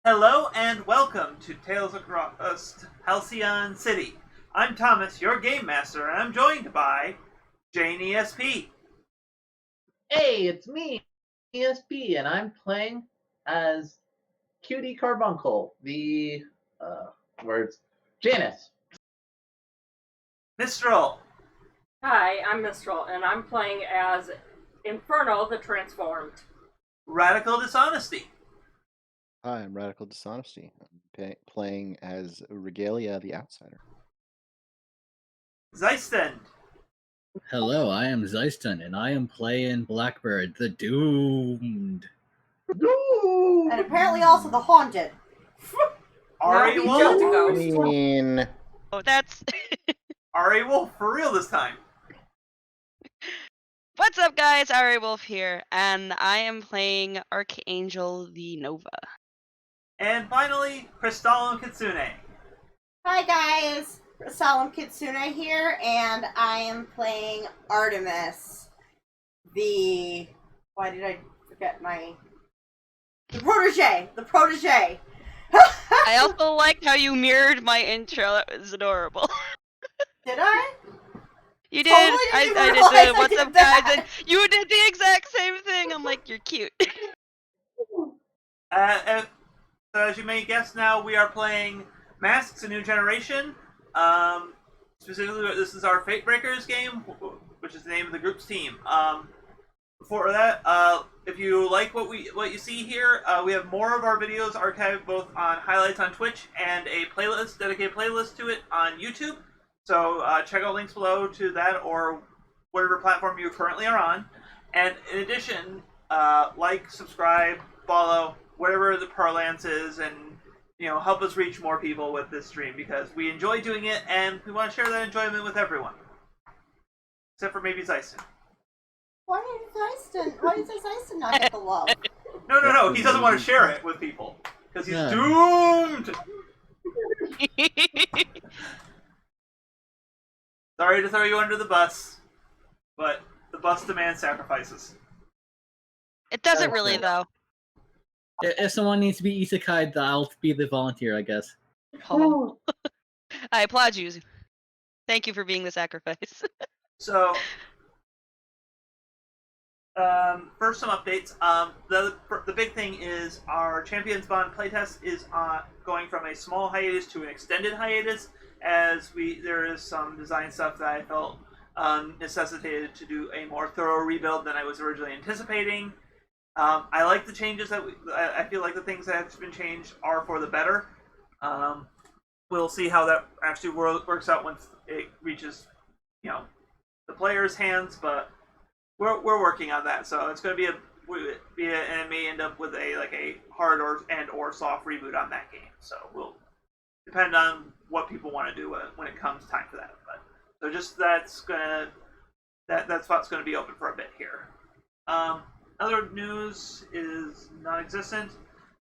Hello and welcome to Tales Across Halcyon City. I'm Thomas, your game master, and I'm joined by Jane ESP. Hey, it's me, ESP, and I'm playing as Cutie Carbuncle, the words Janice. Mistral. Hi, I'm Mistral, and I'm playing as Inferno the Transformed. Radical Dishonesty. Hi, I'm Radical Dishonesty. I'm playing as Regalia the Outsider. Zeistend. Hello, I am Zeiston, and I am playing Blackbird, the Doomed. And apparently also the haunted. Ari Now he's just a Wolf. ghost. Oh, that's... Ari Wolf, for real this time. What's up, guys? Ari Wolf here, and I am playing Archangel the Nova. And finally, Crystalline Kitsune. Hi guys, Solemn Kitsune here, and I am playing Artemis. Why did I forget The protege! The protege! I also liked how you mirrored my intro. It was adorable. Did I? You did. Totally I didn't did realize the I what's did up, that. guys, and you did the exact same thing. I'm like, you're cute. So as you may guess now, we are playing Masks: A New Generation. Specifically, this is our Fate Breakers game, which is the name of the group's team. Before that, if you like what you see here, we have more of our videos archived both on highlights on Twitch and a dedicated playlist to it on YouTube. So check out links below to that or whatever platform you currently are on. And in addition, like, subscribe, follow, whatever the parlance is, and help us reach more people with this stream because we enjoy doing it and we want to share that enjoyment with everyone, except for maybe Zeiston. Why did Zeiston not get the love? No, he doesn't want to share it with people because he's doomed. Sorry to throw you under the bus, but the bus demands sacrifices. It doesn't really, though. If someone needs to be isekai'd, I'll be the volunteer, I guess. Oh. I applaud you. Thank you for being the sacrifice. So, first some updates. The big thing is our Champions Bond playtest is going from a small hiatus to an extended hiatus, as there is some design stuff that I felt necessitated to do a more thorough rebuild than I was originally anticipating. I like the changes I feel like the things that have been changed are for the better. We'll see how that actually works out once it reaches, the players' hands. But we're working on that, so it's going to be and it may end up with a hard or soft reboot on that game. So we'll depend on what people want to do when it comes time for that. But so just that spot's going to be open for a bit here. Other news is non-existent.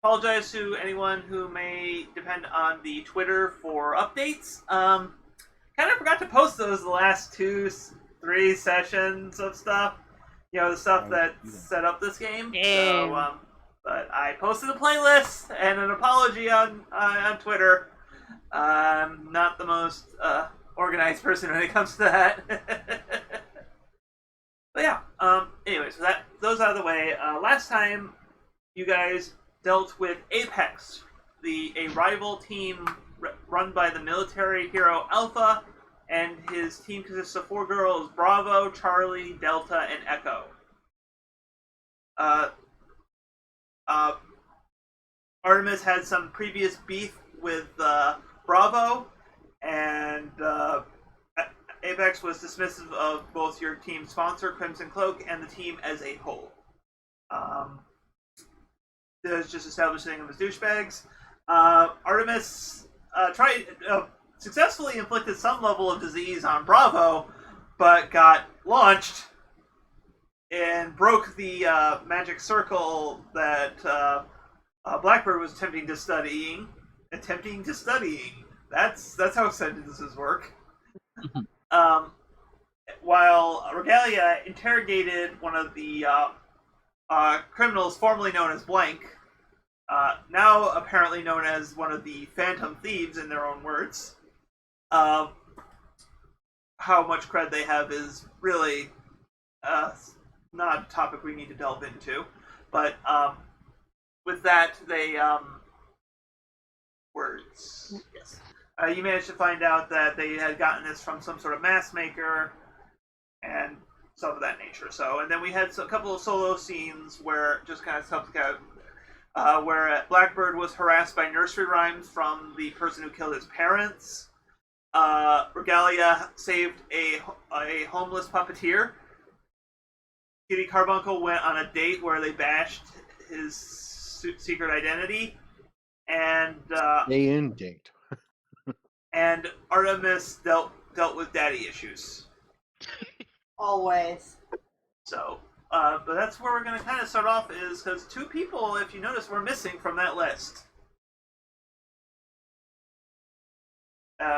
Apologize to anyone who may depend on the Twitter for updates. Kind of forgot to post those the last 2-3 sessions of stuff. The stuff that set up this game. So, but I posted a playlist and an apology on Twitter. I'm not the most organized person when it comes to that. But yeah, anyways, so those out of the way. Last time, you guys dealt with Apex, a rival team run by the military hero Alpha, and his team consists of 4 girls: Bravo, Charlie, Delta, and Echo. Artemis had some previous beef with Bravo, and Apex was dismissive of both your team sponsor, Crimson Cloak, and the team as a whole. There's just establishing them as douchebags. Artemis successfully inflicted some level of disease on Bravo, but got launched and broke the magic circle that Blackbird was attempting to studying. That's how sentences work. While Regalia interrogated one of the criminals formerly known as Blank, now apparently known as one of the Phantom Thieves in their own words. How much cred they have is really not a topic we need to delve into. But with that, they words. Yes. You managed to find out that they had gotten this from some sort of mask maker and stuff of that nature. So, and then we had a couple of solo scenes where just kind of stuff where Blackbird was harassed by nursery rhymes from the person who killed his parents. Regalia saved a homeless puppeteer. Kitty Carbuncle went on a date where they bashed his secret identity, and Stay in date. and Artemis dealt with daddy issues. Always. So, but that's where we're going to kind of start off, is because 2 people, if you notice, were missing from that list.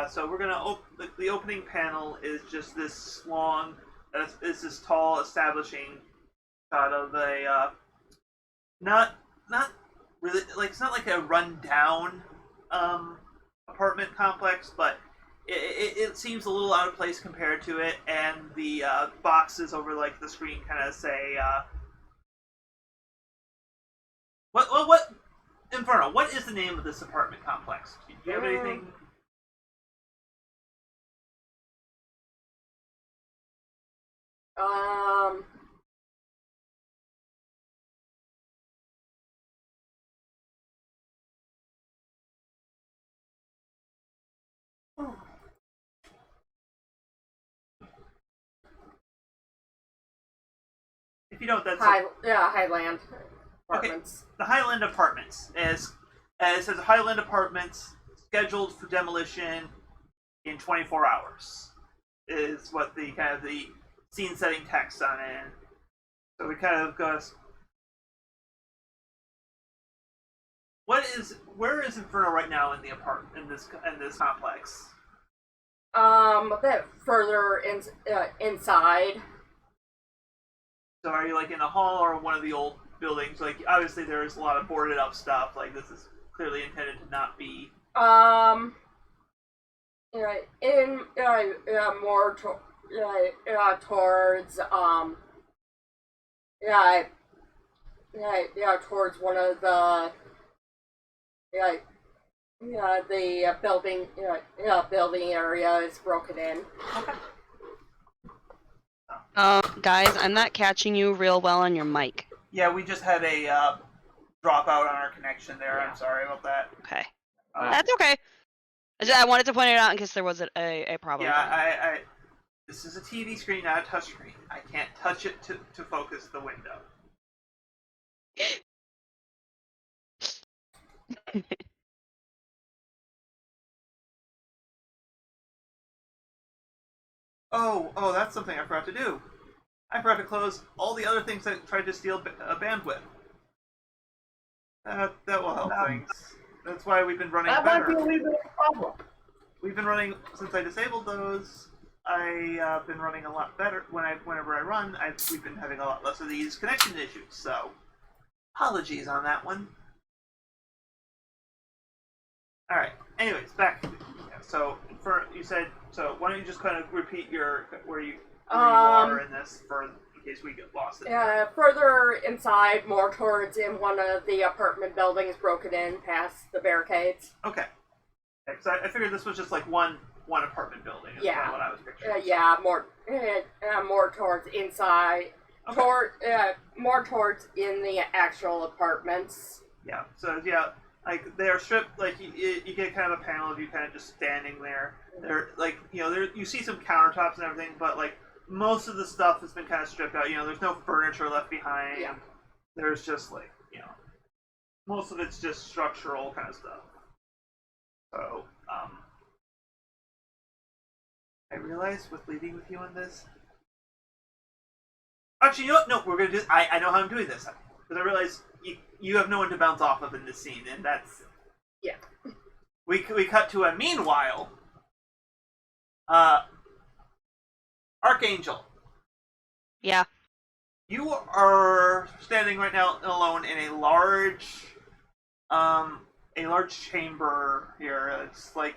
So we're going to the opening panel is just this long, is this tall establishing shot of a not really, like, it's not like a rundown apartment complex, but it seems a little out of place compared to it, and the boxes over like the screen kind of say what Inferno, what is the name of this apartment complex? Do you have anything? If you don't, that's Highland Apartments. The Highland Apartments. It says Highland Apartments scheduled for demolition in 24 hours. Is what the kind of the scene setting text on it. So we kind of goes. Where is Inferno right now in the apartment in this complex? A bit further inside. So are you like in a hall or one of the old buildings? Like, obviously there's a lot of boarded up stuff. Like, this is clearly intended to not be. More towards towards one of the the building area is broken in. Guys, I'm not catching you real well on your mic. Yeah, we just had a dropout on our connection there. I'm sorry about that. Okay. That's okay. I wanted to point it out in case there was a problem. Yeah, this is a TV screen, not a touch screen. I can't touch it to focus the window. Oh, that's something I forgot to do. I forgot to close all the other things that tried to steal bandwidth. That will help things. That's why we've been running That better. might be a wee bit of a problem. We've been running since I disabled those. I've been running a lot better. Whenever I run, we've been having a lot less of these connection issues. So, apologies on that one. All right. Anyways, back. So, you said. So, why don't you just kind of repeat where you are in this in case we get lost. Further inside, more towards in one of the apartment buildings, broken in past the barricades. Okay. Because I figured this was just like one apartment building. Is kind of what I was picturing. More towards inside. Okay. More towards in the actual apartments. Yeah. So like they're stripped. Like you get kind of a panel of you kind of just standing there. They're like you see some countertops and everything, but like most of the stuff has been kind of stripped out. There's no furniture left behind. Yeah. There's just like most of it's just structural kind of stuff. So I realize with leading with you on this. Actually, you know what? No, we're gonna do. I know how I'm doing this because I realize you have no one to bounce off of in this scene, and that's We cut to a meanwhile. Archangel. Yeah. You are standing right now alone in a large a large chamber here. It's like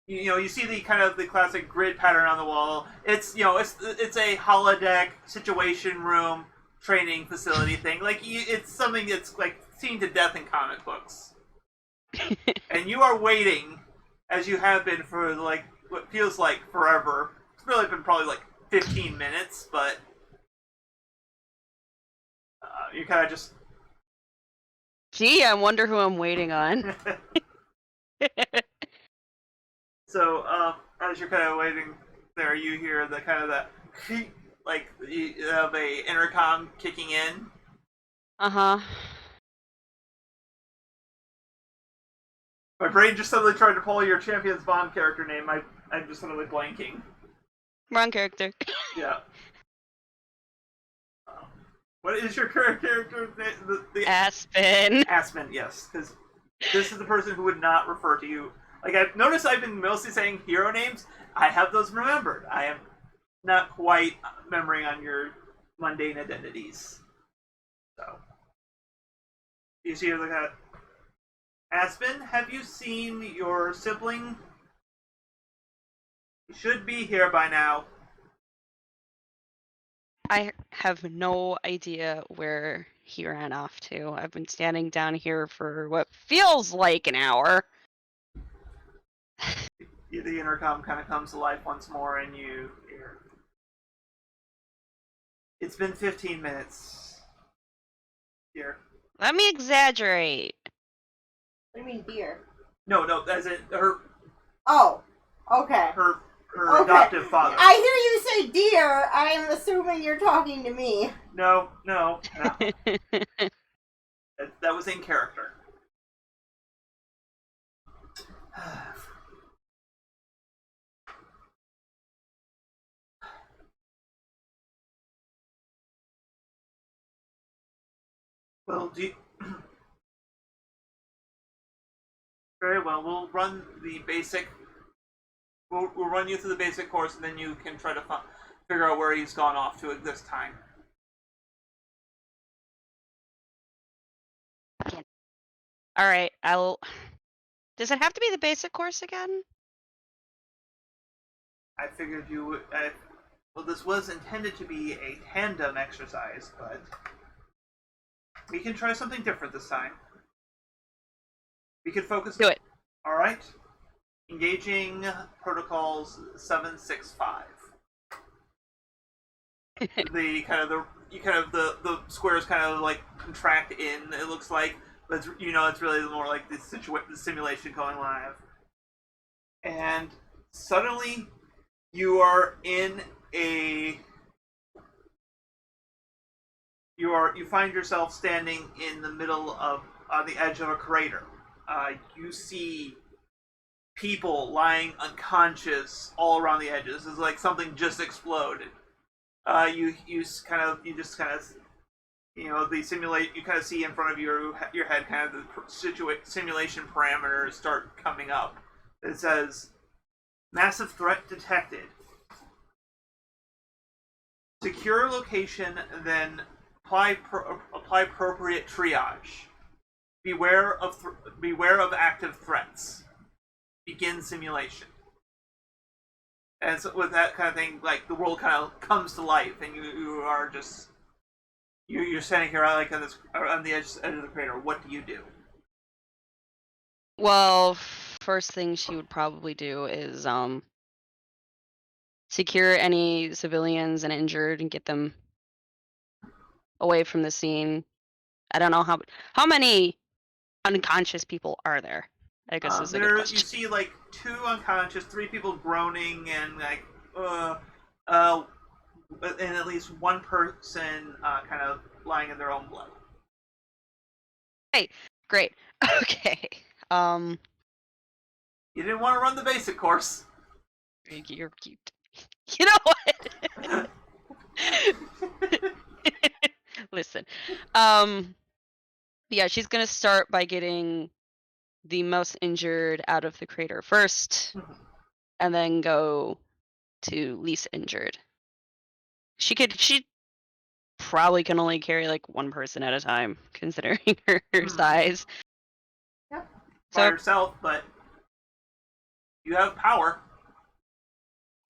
you see the kind of the classic grid pattern on the wall. It's it's a holodeck situation room training facility thing. Like it's something that's like seen to death in comic books. And you are waiting, as you have been for like what feels like forever. It's really been probably like 15 minutes, but you kind of just. Gee, I wonder who I'm waiting on. So, as you're kind of waiting there, you hear the kind of that, like you have a intercom kicking in. Uh-huh. My brain just suddenly tried to pull your Champions Bond character name. I'm just suddenly blanking. Wrong character. Yeah. What is your character name? The Aspen. Aspen, yes, because this is the person who would not refer to you. Like I've noticed, I've been mostly saying hero names. I have those remembered. I am not quite remembering on your mundane identities. So, you see, look at Aspen. Have you seen your sibling? He should be here by now. I have no idea where he ran off to. I've been standing down here for what feels like an hour. The intercom kind of comes to life once more, and you hear. It's been 15 minutes. Here. Let me exaggerate. What do you mean, dear? No, as in her Oh, okay. her Okay. adoptive father. I hear you say dear. I'm assuming you're talking to me. No. That was in character. Well, very well. We'll run the basic. We'll run you through the basic course, and then you can try to figure out where he's gone off to at this time. All right, I'll. Does it have to be the basic course again? I figured you would. Well, this was intended to be a tandem exercise, but we can try something different this time. We can focus. Do it. All right. Engaging protocols 765. The squares kind of like contract in. It looks like, but it's really more like the simulation going live. And suddenly, you are in a. You find yourself standing in the middle of on the edge of a crater. You see people lying unconscious all around the edges. It's like something just exploded. You just kind of the simulate. You kind of see in front of your head kind of the simulation parameters start coming up. It says, "Massive threat detected. Secure location, then apply appropriate triage. Beware of active threats. Begin simulation." And so with that kind of thing, like the world kind of comes to life, and you are just you're standing here like on the edge of the crater. What do you do? Well, first thing she would probably do is secure any civilians and injured and get them away from the scene. I don't know how many unconscious people are there. I guess is a good question. You see like 2 unconscious, 3 people groaning, and like and at least 1 person kind of lying in their own blood. Hey, great. Okay. You didn't want to run the basic course. You're cute. You know what? Listen. Yeah, she's gonna start by getting the most injured out of the crater first, and then go to least injured. She probably can only carry like one person at a time, considering her size. Yep. By So yourself, but you have power.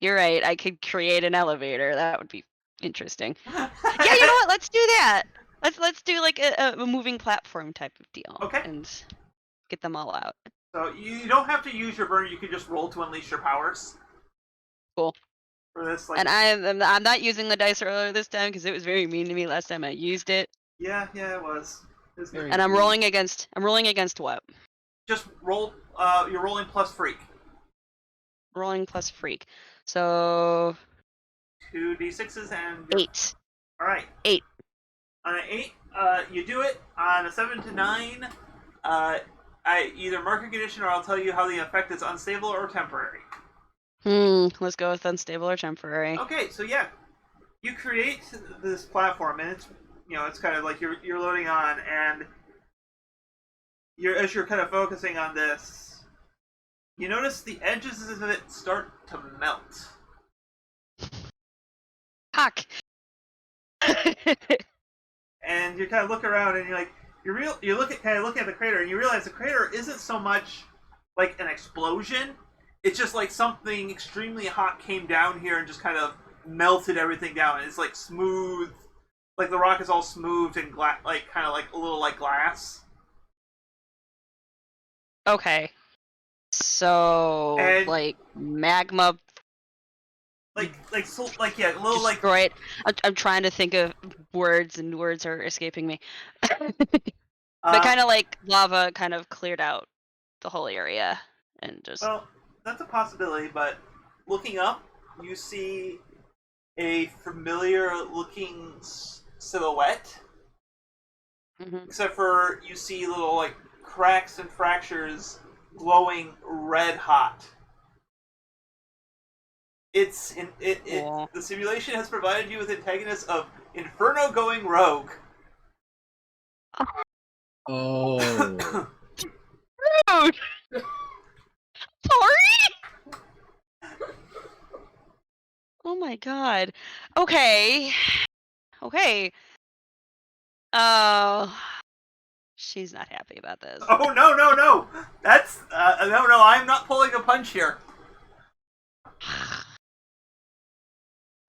you're right. I could create an elevator. That would be interesting. Yeah, you know what? Let's do that. Let's do like a moving platform type of deal. Okay. And get them all out. So you don't have to use your burn. You can just roll to unleash your powers. Cool. For this, like, And I'm not using the dice roller this time because it was very mean to me last time I used it. yeah, it was. Very And I'm mean. rolling against what? Just roll. You're rolling plus freak. Rolling plus freak. So 2d6s and 8. All right. 8. On an 8, you do it. On a 7 to 9, I either mark a condition or I'll tell you how the effect is unstable or temporary. Let's go with unstable or temporary. Okay, so yeah, you create this platform, and it's it's kind of like you're loading on, and as you're kind of focusing on this, you notice the edges of it start to melt. Fuck. And you kind of look around, and you look at the crater, and you realize the crater isn't so much like an explosion. It's just like something extremely hot came down here and just kind of melted everything down. And it's like smooth, like the rock is all smooth and like kind of like a little like glass. Okay. So And- like magma Yeah, a little like destroyed. I'm trying to think of words and words are escaping me. But kind of like lava kind of cleared out the whole area and just Well, that's a possibility, but looking up, you see a familiar-looking silhouette. Mhm. Except for you see little like cracks and fractures glowing red hot. Cool. The simulation has provided you with antagonists of Inferno going rogue. Oh. Rude. Sorry. Oh my god. Okay. Okay. Oh. She's not happy about this. Oh no! That's no! I'm not pulling a punch here.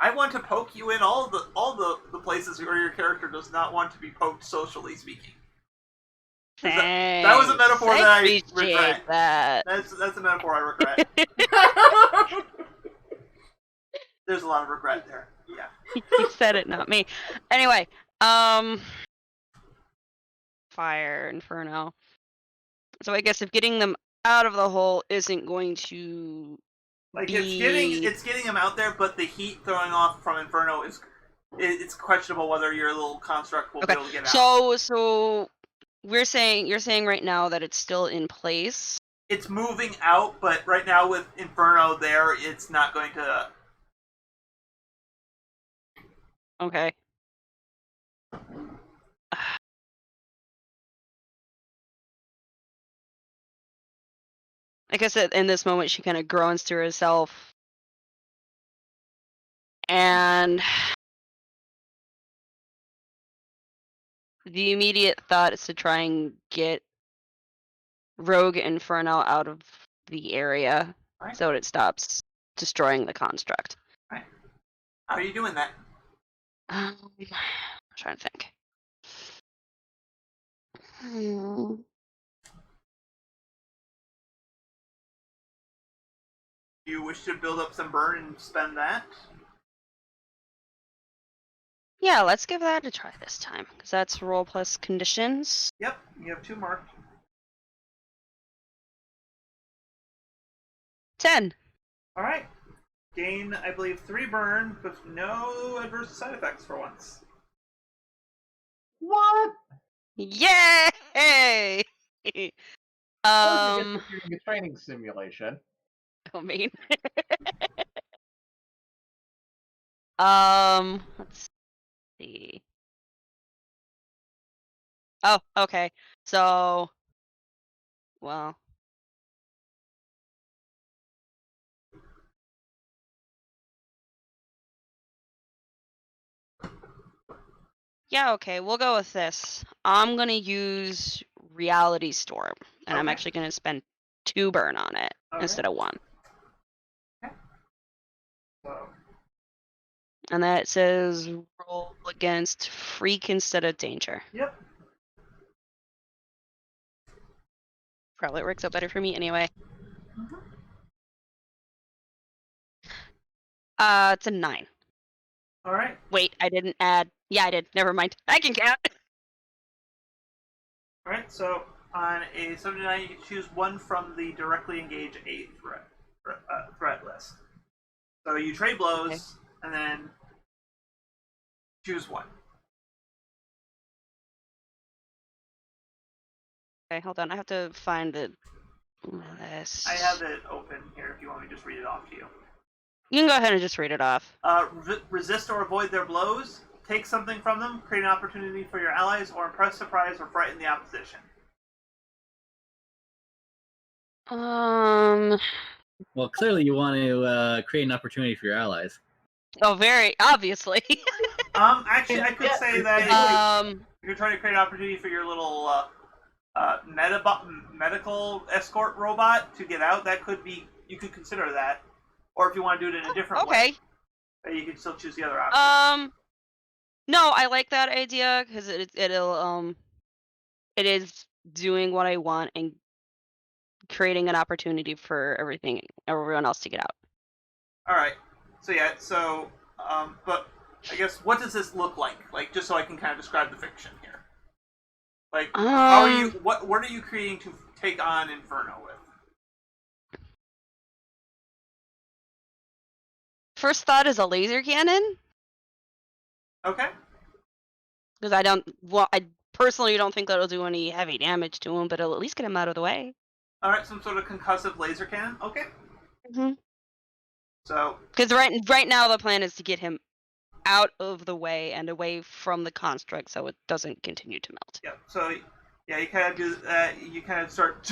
I want to poke you in all the places where your character does not want to be poked, socially speaking. That was a metaphor that I regret. That. That's a metaphor I regret. There's a lot of regret there. Yeah. You said it, not me. Anyway, fire inferno. So I guess if getting them out of the hole isn't going to Like be... it's getting them out there, but the heat throwing off from Inferno it's questionable whether your little construct will be able to get out. So you're saying right now that it's still in place. It's moving out, but right now with Inferno there, it's not going to. Okay. I guess in this moment she kind of groans to herself, and the immediate thought is to try and get Rogue Inferno out of the area Right. so it stops destroying the construct. Right. How are you doing that? I'm trying to think. Do you wish to build up some burn and spend that? Yeah, let's give that a try this time, because that's roll plus conditions. Yep, you have 2 marked. 10. All right. Gain, I believe, 3 burn with no adverse side effects for once. What? Yay! How did you get to doing a training simulation? I mean. Let's see. Oh, okay. So, well. Yeah, okay, we'll go with this. I'm gonna use Reality Storm, and I'm Okay. actually gonna spend 2 burn on it Okay. instead of 1. So, And that says roll against Freak instead of Danger. yep. Probably works out better for me anyway. It's a 9. All right. Wait, I didn't add. Yeah, I did. Never mind. I can count. All right. So on a 79, you can choose one from the directly engage a threat list. So you trade blows Okay. and then choose one. Okay, hold on. I have to find the list. I have it open here if you want me to just read it off to you. You can go ahead and just read it off. Resist or avoid their blows. Take something from them. Create an opportunity for your allies, or impress, surprise, or frighten the opposition. Well, clearly you want to create an opportunity for your allies. Oh, very obviously. Actually, I could say that if you're trying to create an opportunity for your little medical escort robot to get out, that could be, you could consider that. Or if you want to do it in a different way, you can still choose the other option. No, I like that idea because it is doing what I want and creating an opportunity for everyone else to get out. All right. So yeah. So, but I guess what does this look like? Like, just so I can kind of describe the fiction here. Like, how are you? What are you creating to take on Inferno with? First thought is a laser cannon. Okay. Because I personally don't think that'll do any heavy damage to him, but it'll at least get him out of the way. All right. Some sort of concussive laser cannon. Okay. Mhm. So. Because right now the plan is to get him out of the way and away from the construct, so it doesn't continue to melt. Yeah. So yeah, you kind of do that. You kind of start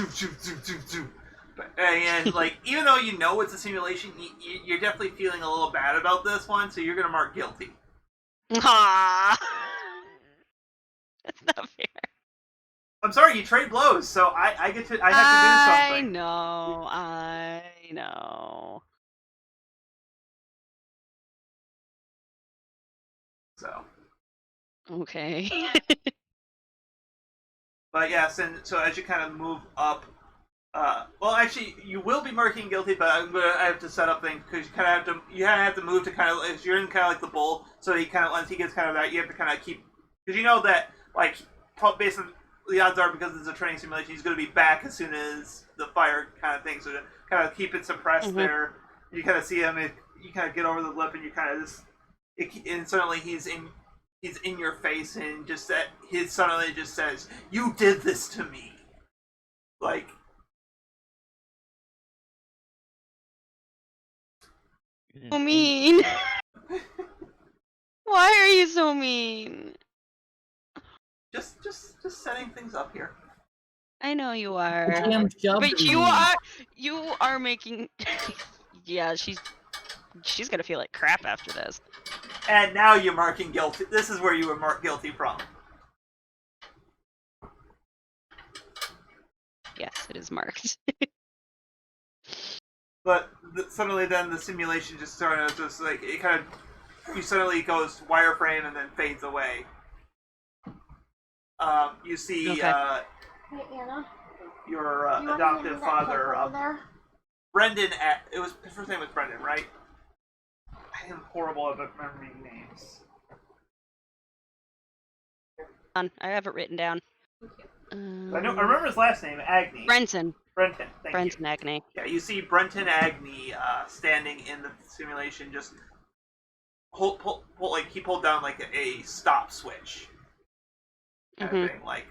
and like, even though you know it's a simulation, you're definitely feeling a little bad about this one, so you're gonna mark guilty. Ah, that's not fair. I'm sorry, you trade blows, so I have to do something. I know. So. Okay. But yes, and so as you kind of move up, well, actually, you will be marking guilty, but I have to set up things because you kind of have to move to kind of, as you're in kind of like the bowl, so he kind of, once he gets kind of that, you have to kind of keep, because you know that, like, based on the odds are, because it's a training simulation, he's going to be back as soon as the fire kind of thing, so to kind of keep it suppressed there, you kind of see him, you kind of get over the lip, and you kind of just, and suddenly he's in your face, and just that his suddenly just says, "You did this to me," like. So mean. Why are you so mean? Just setting things up here. I know you are. But you are making. Yeah, she's gonna feel like crap after this. And now you're marking guilty. This is where you were marked guilty from. Yes, it is marked. But suddenly, then the simulation just started. Just like it kind of, you suddenly goes wireframe and then fades away. You see Hey, Anna. your You want adoptive that father, over there? Brendan. His first name was Brendan, right? I am horrible at remembering names. I have it written down. I remember his last name, Agni. Brenton. Brenton. Thank Brenton you. Agni. Yeah, you see Brenton Agni standing in the simulation, just pull, like he pulled down like a stop switch kind of thing, like.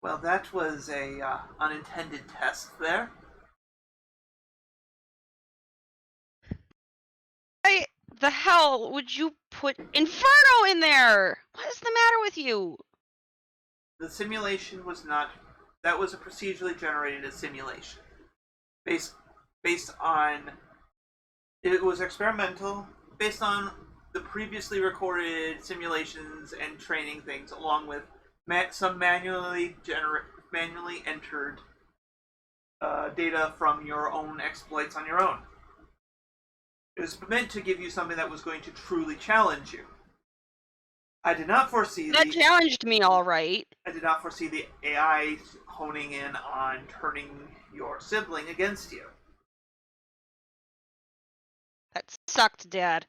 Well, that was a unintended test there. Why the hell would you put Inferno in there? What is the matter with you? The simulation was not. That was a procedurally generated simulation, based on. It was experimental. based on the previously recorded simulations and training things, along with some manually entered data from your own exploits on your own. It was meant to give you something that was going to truly challenge you. I did not foresee That challenged me, all right. I did not foresee the AI honing in on turning your sibling against you. That sucked, Dad.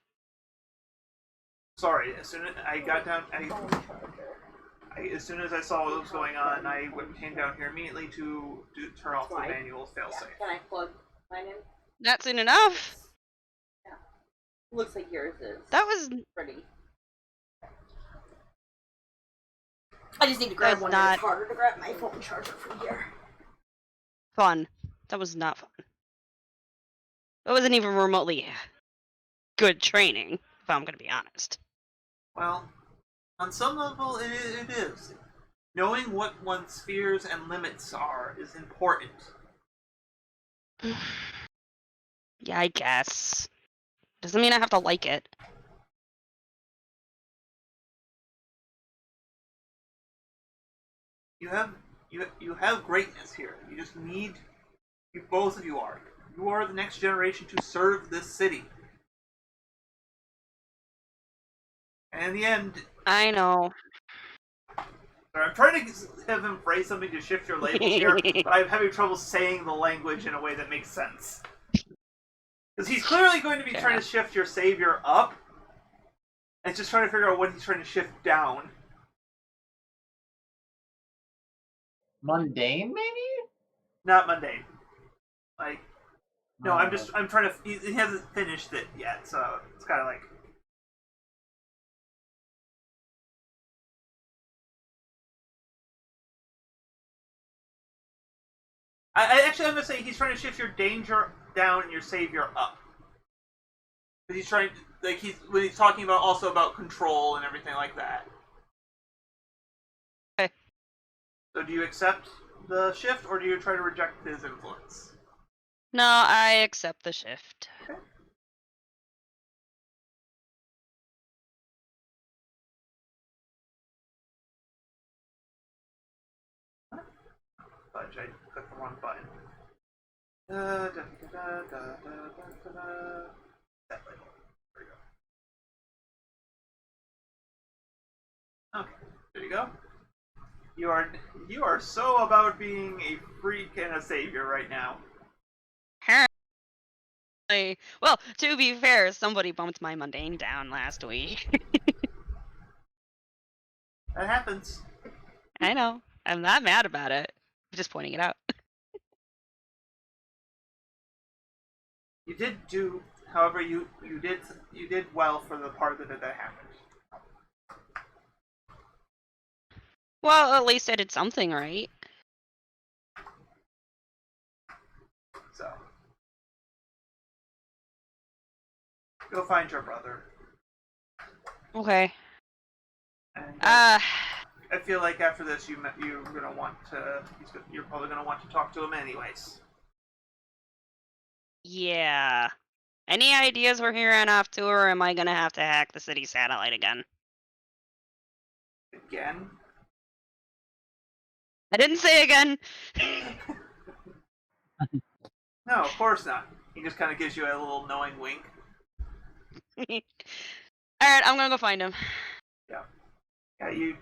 Sorry, as soon as I got down, as soon as I saw what was going on, I came down here immediately to turn off the manual failsafe. Can I plug mine in? Not soon enough. Yeah. Looks like yours is. That was pretty. I just need to grab That's one. not- It's harder to grab my phone charger from here. fun. That was not fun. It wasn't even remotely good training, if I'm gonna be honest. Well, on some level, it is. Knowing what one's fears and limits are is important. Yeah, I guess. Doesn't mean I have to like it. You have greatness here. You just need. Both of you are. You are the next generation to serve this city. And in the end, I know. I'm trying to have him phrase something to shift your labels here, but I'm having trouble saying the language in a way that makes sense. Because he's clearly going to be trying to shift your savior up, and just trying to figure out what he's trying to shift down. Mundane, maybe? Not mundane. Like, no, I'm trying to. He hasn't finished it yet, so it's kind of like. I'm gonna say he's trying to shift your danger down and your savior up. Because he's trying to, like, when he's talking about also about control and everything like that. Okay. So do you accept the shift, or do you try to reject his influence? No, I accept the shift. Okay. Fudge, I clicked the wrong button. That label. There we go. Okay, there you go. You are so about being a freak and a savior right now. Apparently, well, to be fair, somebody bumped my mundane down last week. That happens. I know. I'm not mad about it. I'm just pointing it out. You did do, however, you did well for the part that happened. Well, at least I did something right. So go find your brother. Okay. And Uh, I feel like after this, you're gonna want to. You're probably gonna want to talk to him anyways. yeah. Any ideas we're hearing off tour, or am I gonna have to hack the city satellite again? Again. I didn't say again! No, of course not. He just kind of gives you a little knowing wink. Alright, I'm gonna go find him. Yeah, you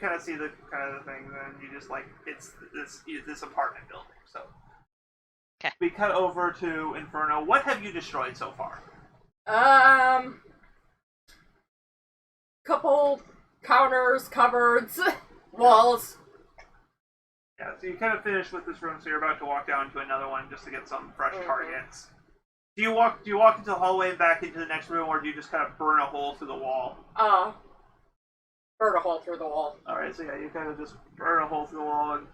kind of see the kind of the thing, and you just like it's this apartment building. So, okay, we cut over to Inferno. What have you destroyed so far? Couple counters, cupboards, walls. Yeah, so you kind of finished with this room, so you're about to walk down to another one just to get some fresh targets. Do you walk into the hallway and back into the next room, or do you just kind of burn a hole through the wall? Burn a hole through the wall. Alright, so yeah, you kind of just burn a hole through the wall, and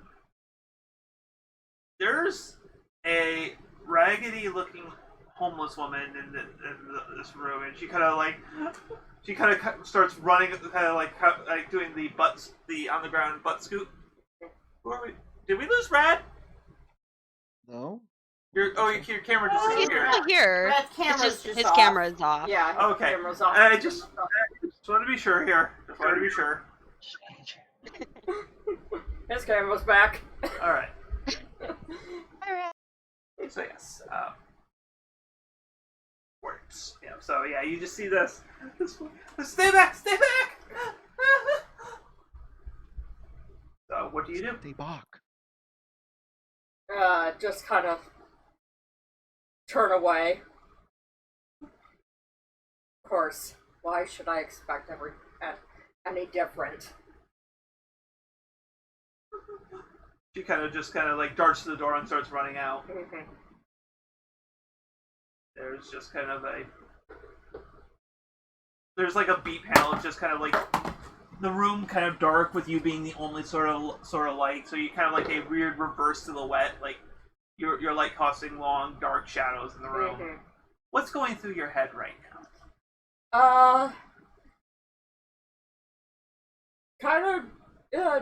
there's a raggedy-looking homeless woman in this room, and she kind of starts running, kind of like doing the on the ground butt scoot. Who are we? Did we lose Rad? No? Your camera just He's disappeared. still here. Brad's It's camera's just just his off. camera is off. Yeah, his Okay. camera's off. I just wanted to be sure here. Just wanted to be sure. Just making sure. His camera's back. All right. Alright. So yes, works. Yeah. So yeah, you just see this. Stay back! Stay back! So what do you do? Stay back. Just kind of turn away. Of course, why should I expect any different? She kind of like darts to the door and starts running out. Mhm. There's just kind of there's like a beat panel. It's just kind of like the room kind of dark with you being the only sort of light. So you kind of like a weird reverse silhouette, like you're like casting long dark shadows in the room. Mhm. What's going through your head right now? Kind of,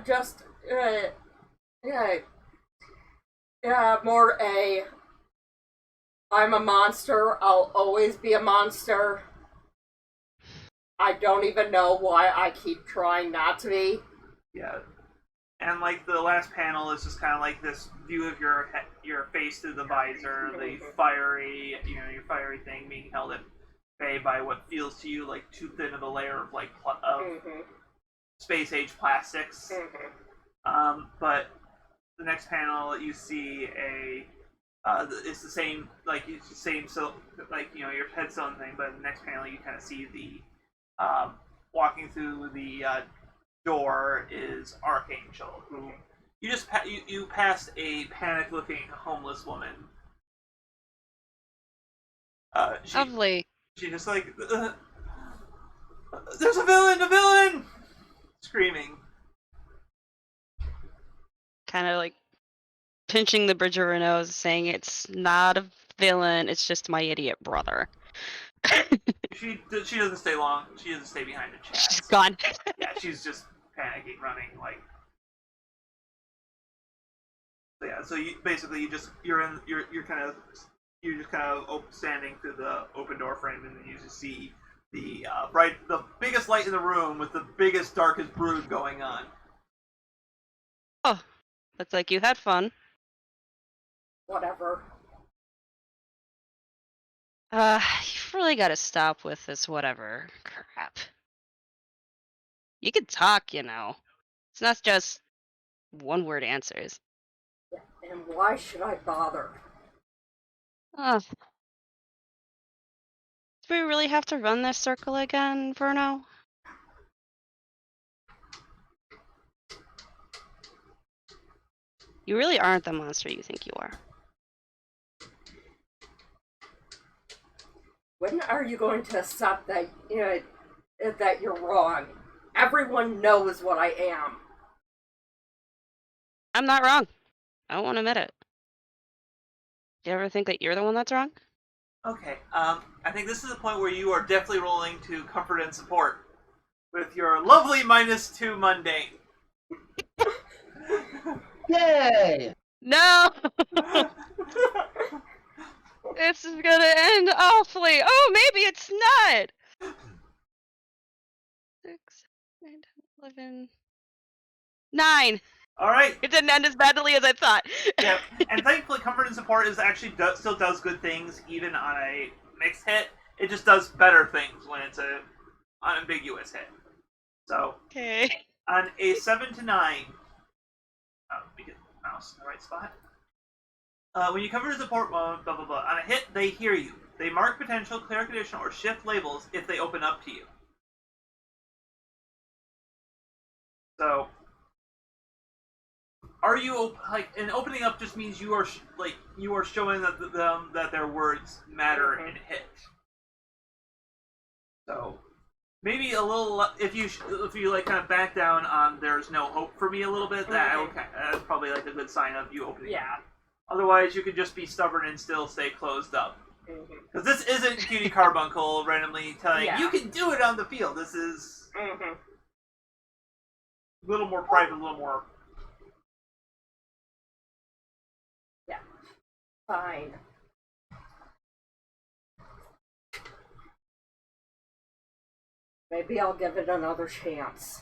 just, more I'm a monster, I'll always be a monster. I don't even know why I keep trying not to be. Yeah. And like the last panel is just kind of like this view of your face through the visor, the fiery, your fiery thing being held at bay by what feels to you like too thin of a layer of like space age plastics. But the next panel you see it's the same so like your head's on thing, but in the next panel you kind of see the walking through the door is Archangel, who you passed a panic-looking homeless woman. Lovely. She just like, there's a villain, screaming. Kind of like pinching the bridge of her nose, saying it's not a villain, it's just my idiot brother. She doesn't stay long. She doesn't stay behind a chat. She's gone. Yeah, she's just panicking, running like. So yeah, so you're just kind of standing through the open door frame, and then you just see the biggest light in the room with the biggest darkest brood going on. Oh, looks like you had fun. Whatever. You've really got to stop with this whatever crap. You can talk, It's not just one-word answers. And why should I bother? Do we really have to run this circle again, Verno? You really aren't the monster you think you are. When are you going to accept that that you're wrong? Everyone knows what I am. I'm not wrong. I won't admit it. Do you ever think that you're the one that's wrong? Okay, I think this is the point where you are definitely rolling to comfort and support with your lovely -2 mundane. Yay! No! It's gonna end awfully. Oh, maybe it's not. 6, 9, 10, 11, 9. All right. It didn't end as badly as I thought. Yeah, and thankfully, comfort and support is actually still does good things even on a mixed hit. It just does better things when it's a unambiguous hit. So Okay. on a 7 to 9, let me get the mouse in the right spot. When you cover the support mode, blah blah blah. On a hit, they hear you. They mark potential, clear conditional, or shift labels if they open up to you. So, are you and opening up just means you are showing that their words matter in hit. So maybe a little if you like kind of back down on there's no hope for me a little bit, that's probably like a good sign of you opening. Yeah. Otherwise, you could just be stubborn and still stay closed up. Because this isn't Cutie Carbuncle randomly telling you can do it on the field. This is a little more private, a little more. Yeah. Fine. Maybe I'll give it another chance.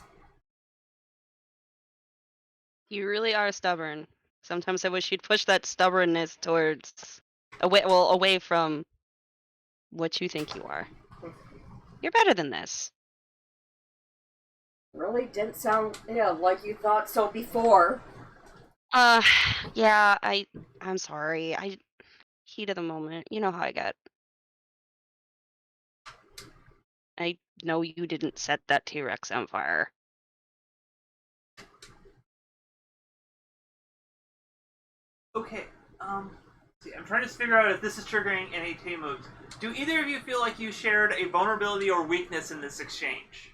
You really are stubborn. Sometimes I wish you'd push that stubbornness towards away from what you think you are. You're better than this. Really didn't sound like you thought so before. Yeah, I'm sorry. Heat of the moment. You know how I get. I know you didn't set that T-Rex on fire. Okay. See, I'm trying to figure out if this is triggering any team moves. Do either of you feel like you shared a vulnerability or weakness in this exchange?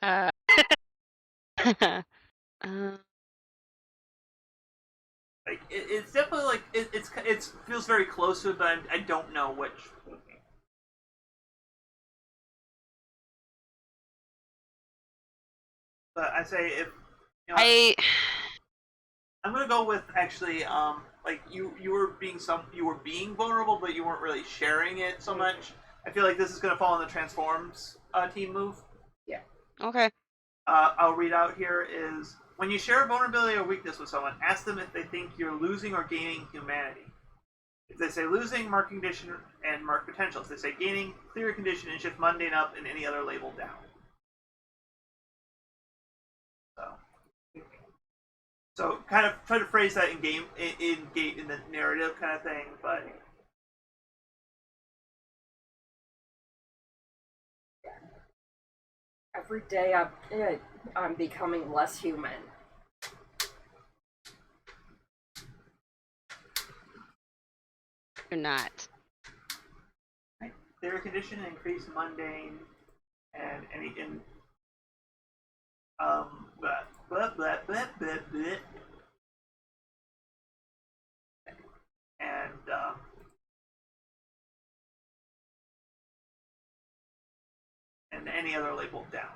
Uh, Like it's definitely like it feels very close to it, but I don't know which. But I say if you know, I'm gonna go with actually like you were being vulnerable, but you weren't really sharing it so much. I feel like this is gonna fall in the transforms team move. okay. I'll read out here is when you share a vulnerability or weakness with someone, ask them if they think you're losing or gaining humanity. If they say losing, mark condition and mark potential. If they say gaining, clear condition and shift mundane up and any other label down. So kind of try to phrase that in the narrative kind of thing, but Every day I'm becoming less human. You're not. right. Clear condition, increase mundane, and any in blah blah blah blah blah blah. And any other label down.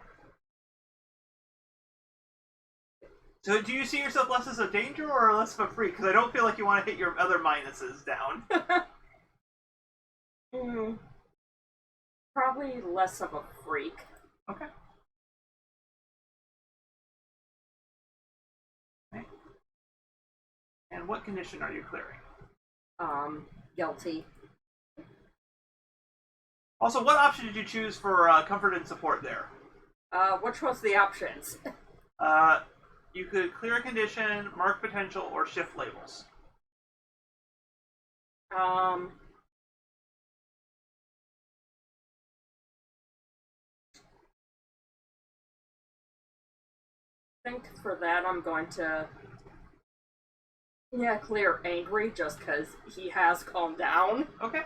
So do you see yourself less as a danger or less of a freak? Because I don't feel like you want to hit your other minuses down. Probably less of a freak. Okay. And what condition are you clearing? Guilty. Also, what option did you choose for comfort and support there? Which was the options? You could clear a condition, mark potential, or shift labels. I think for that I'm going to clear angry just because he has calmed down. Okay.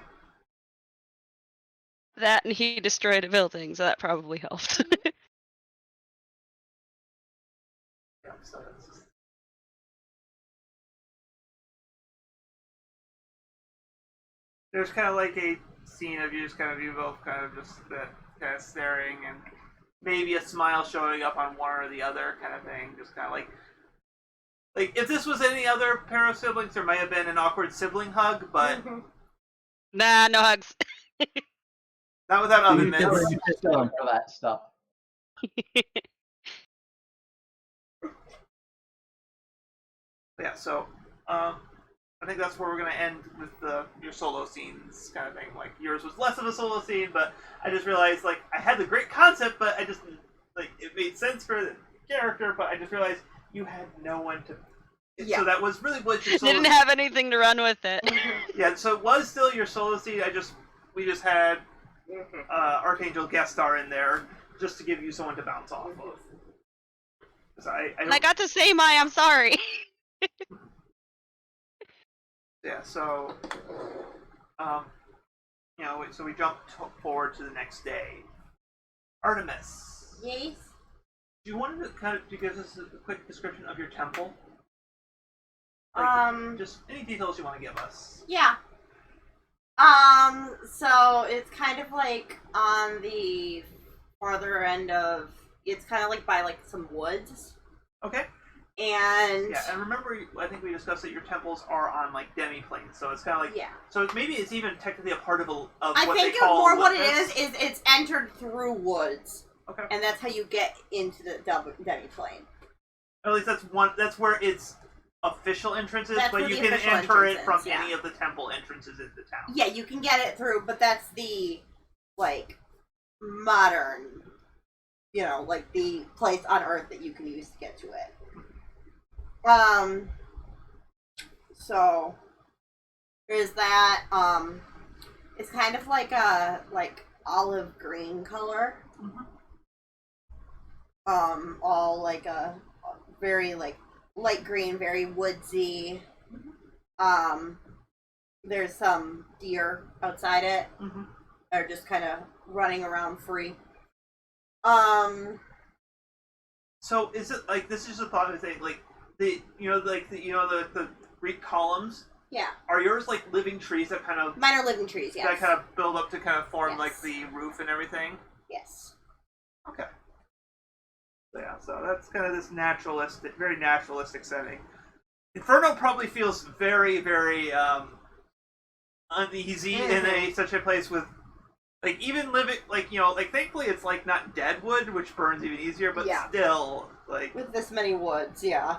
That and he destroyed a building, so that probably helped. Yeah, so that's just... There's kind of like a scene of you both kind of just kind of staring and maybe a smile showing up on one or the other kind of thing. Just kind of like if this was any other pair of siblings, there might have been an awkward sibling hug, but Nah, no hugs. not without oven mitts. You just going for that stuff. Yeah, so I think that's where we're gonna end with your solo scenes kind of thing. Like yours was less of a solo scene, but I just realized like I had the great concept, but I just like it made sense for the character, but I just realized you had no one to. Yeah. So that was really what your solo. Didn't have anything to run with it. Yeah, so it was still your solo scene. We just had Archangel guest star in there just to give you someone to bounce off of. And I got to say I'm sorry. Yeah, so so we jump forward to the next day. Artemis, Yes. do you want to give us a quick description of your temple? Just any details you want to give us. Yeah. So it's kind of like on the farther end of. It's kind of like by like some woods. Okay. And Yeah, and remember, I think we discussed that your temples are on like demi-planes, so it's kind of like yeah. So maybe it's even technically a part of I what think they call more what it Olympus. is it's entered through woods. Okay. And that's how you get into the demi-plane. At least that's where its official entrance is, That's but where you the can official enter it entrance from is, yeah. any of the temple entrances into town. Yeah, you can get it through, but that's the like modern, like the place on Earth that you can use to get to it. So there's that. It's kind of like a olive green color. All like a very like light green, very woodsy. There's some deer outside it. They're just kind of running around free. So is it like this is a thought of thing like the Greek columns? Yeah. Are yours like living trees that kind of Mine are living trees, yes. that kind of build up to kind of form Yes. like the roof and everything? Yes. Okay. So, yeah, so that's kind of this very naturalistic setting. Inferno probably feels very, very uneasy in such a place with, like, even living, like, thankfully it's, like, not dead wood, which burns even easier, but still, like... With this many woods, yeah.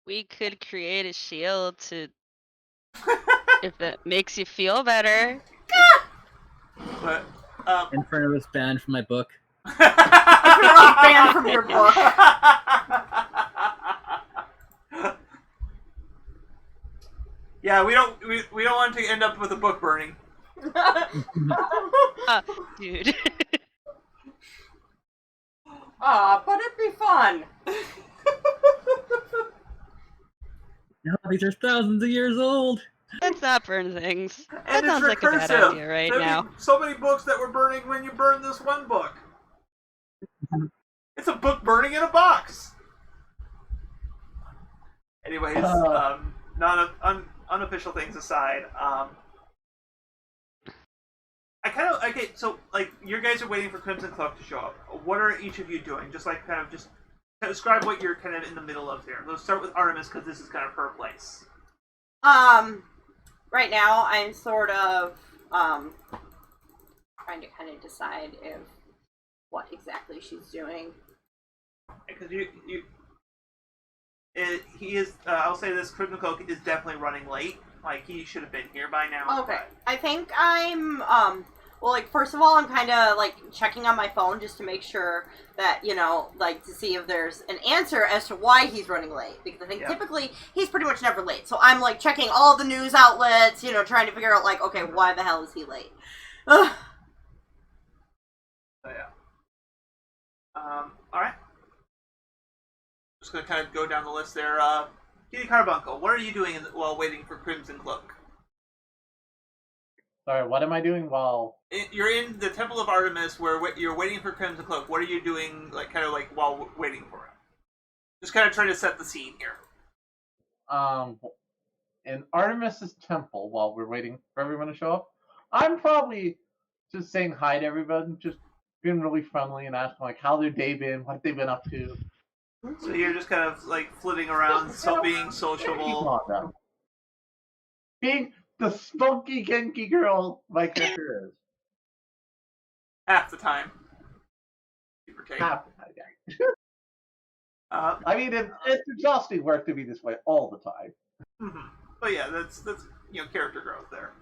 We could create a shield to... if that makes you feel better. But, Inferno was banned from my book. Inferno's banned from your book. Yeah, we don't want to end up with a book burning. Dude. But it'd be fun. No, these are thousands of years old. Let's not burn things. That And sounds it's like a bad recursive. idea right There'd be now. so many books that were burning when you burned this one book. It's a book burning in a box. Anyways, unofficial things aside, I kind of okay. So, like, you guys are waiting for Crimson Cloak to show up. What are each of you doing? Just like kind of just describe what you're kind of in the middle of there. Let's start with Artemis because this is kind of her place. Right now I'm sort of trying to kind of decide what exactly she's doing. Because he is. I'll say this: Crimson Cloak is definitely running late. Like, he should have been here by now. Okay, I think I'm well, like, first of all, I'm kind of like checking on my phone just to make sure that, like, to see if there's an answer as to why he's running late, because I think typically he's pretty much never late. So I'm like checking all the news outlets, trying to figure out, like, okay, why the hell is he late? Ugh. So yeah. All right. Just gonna kind of go down the list there. Kitty Carbuncle, what are you doing while waiting for Crimson Cloak? Sorry, what am I doing while... You're in the Temple of Artemis where you're waiting for Crimson Cloak. What are you doing, like, kind of like while waiting for him? Just kind of trying to set the scene here. In Artemis's temple, while we're waiting for everyone to show up, I'm probably just saying hi to everyone, just being really friendly and asking, like, how their day been, what they've been up to. So you're just kind of, like, flitting around, being sociable. Being the spunky, kinky girl my character is. Half the time. Give or take. Half the time, yeah. I mean, it's exhausting work to be this way all the time. Mm-hmm. But yeah, that's character growth there.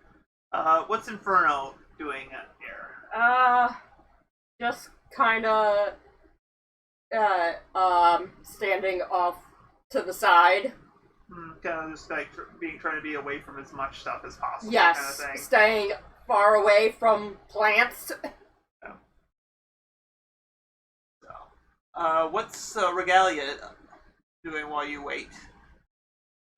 What's Inferno doing here? Just kind of standing off to the side. Kind of just like trying to be away from as much stuff as possible. Yes, kind of thing. staying far away from plants. Yeah. So, what's Regalia doing while you wait?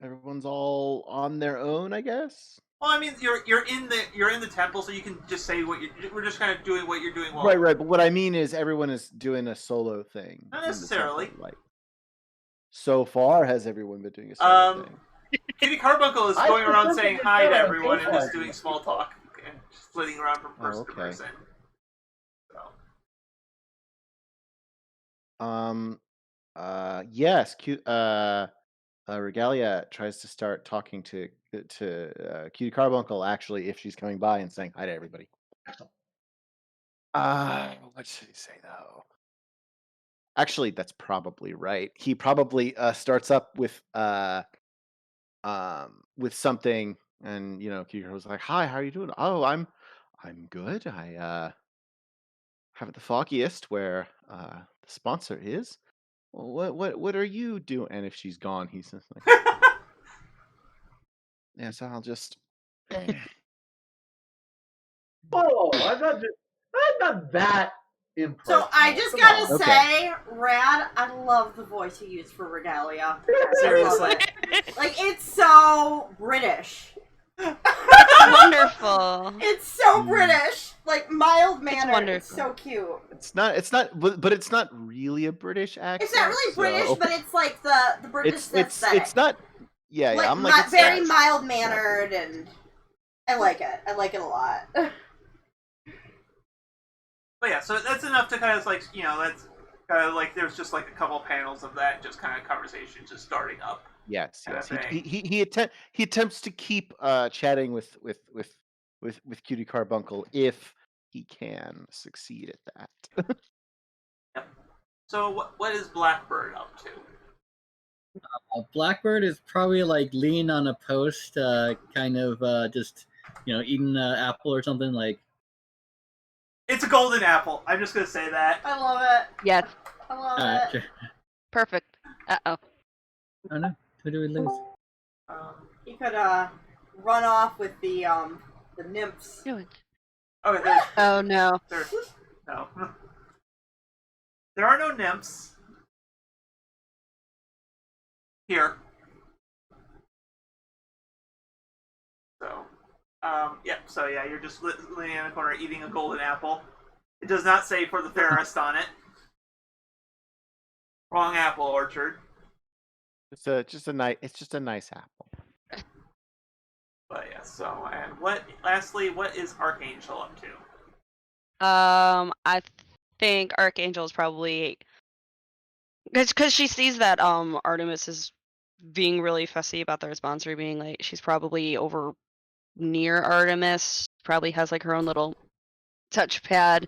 Everyone's all on their own, I guess. Well, I mean, you're in the temple, so you can just say we're just kind of doing what you're doing. While Right. But what I mean is, everyone is doing a solo thing. Not necessarily. Like, so far, has everyone been doing a solo thing? Kitty Carbuncle is going around saying hi to everyone and just doing small talk and flitting around from person to person. So. Yes. Regalia tries to start talking to Cutie Carbuncle, actually, if she's coming by and saying hi to everybody. What should he say though? Actually, that's probably right. He probably starts up with something, and Cutie Carbuncle was like, "Hi, how are you doing?" "Oh, I'm good. I haven't the foggiest where the sponsor is. What are you doing?" And if she's gone, he's just like, "Yeah, so I'll just." Oh, I'm not that impressed. So I just Come gotta on. Okay. say, Rad, I love the voice you use for Regalia. Seriously. Like, it's so British. Wonderful. It's so Mm. British. Like, mild mannered. It's wonderful. so cute. It's not, but it's not really a British accent. It's not really British, so- but it's like the British aesthetic. it's not. Yeah, like, I'm like, it's very not- mild mannered, and I like it. I like it a lot. But yeah, so that's enough to kind of like, that's kind of like there's just like a couple panels of that, just kind of conversation just starting up. Yes. kinda He thing. he attempts to keep chatting with Cutie Carbuncle if he can succeed at that. So what is Blackbird up to? Blackbird is probably like leaning on a post, kind of just eating an apple or something. Like, It's a golden apple. I'm just gonna say that. I love it. Yes. I love alright, it. sure. Perfect. Uh-oh. Oh no, who do we lose? You could run off with the nymphs. Do it. Okay, Oh no. no. There are no nymphs here. So, So yeah, you're just leaning in the corner eating a golden apple. It does not say for the fairest on it. Wrong apple orchard. It's just a nice apple. But yeah. So lastly, what is Archangel up to? I think Archangel's probably because she sees that Artemis is being really fussy about their sponsor being late. She's probably over near Artemis. Probably has like her own little touchpad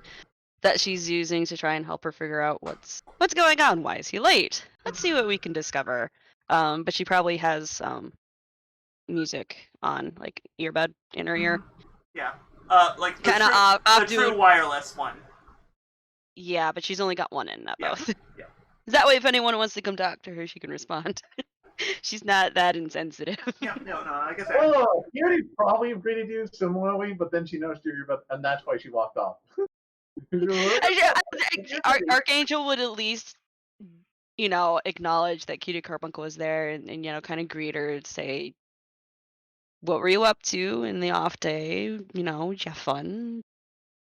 that she's using to try and help her figure out what's going on. Why is he late? Let's see what we can discover. But she probably has music on, like earbud in her ear. Yeah. Like Kind of the true wireless one. Yeah, but she's only got one in, not Yeah. both. Yeah. That way, if anyone wants to come talk to her, she can respond. She's not that insensitive. Yeah. No. I guess. Oh, Cutie probably greeted you similarly, but then she noticed your earbud, and that's why she walked off. Archangel would at least, acknowledge that Cutie Carbuncle was there and kind of greet her and say, what were you up to in the off day? Did you have fun?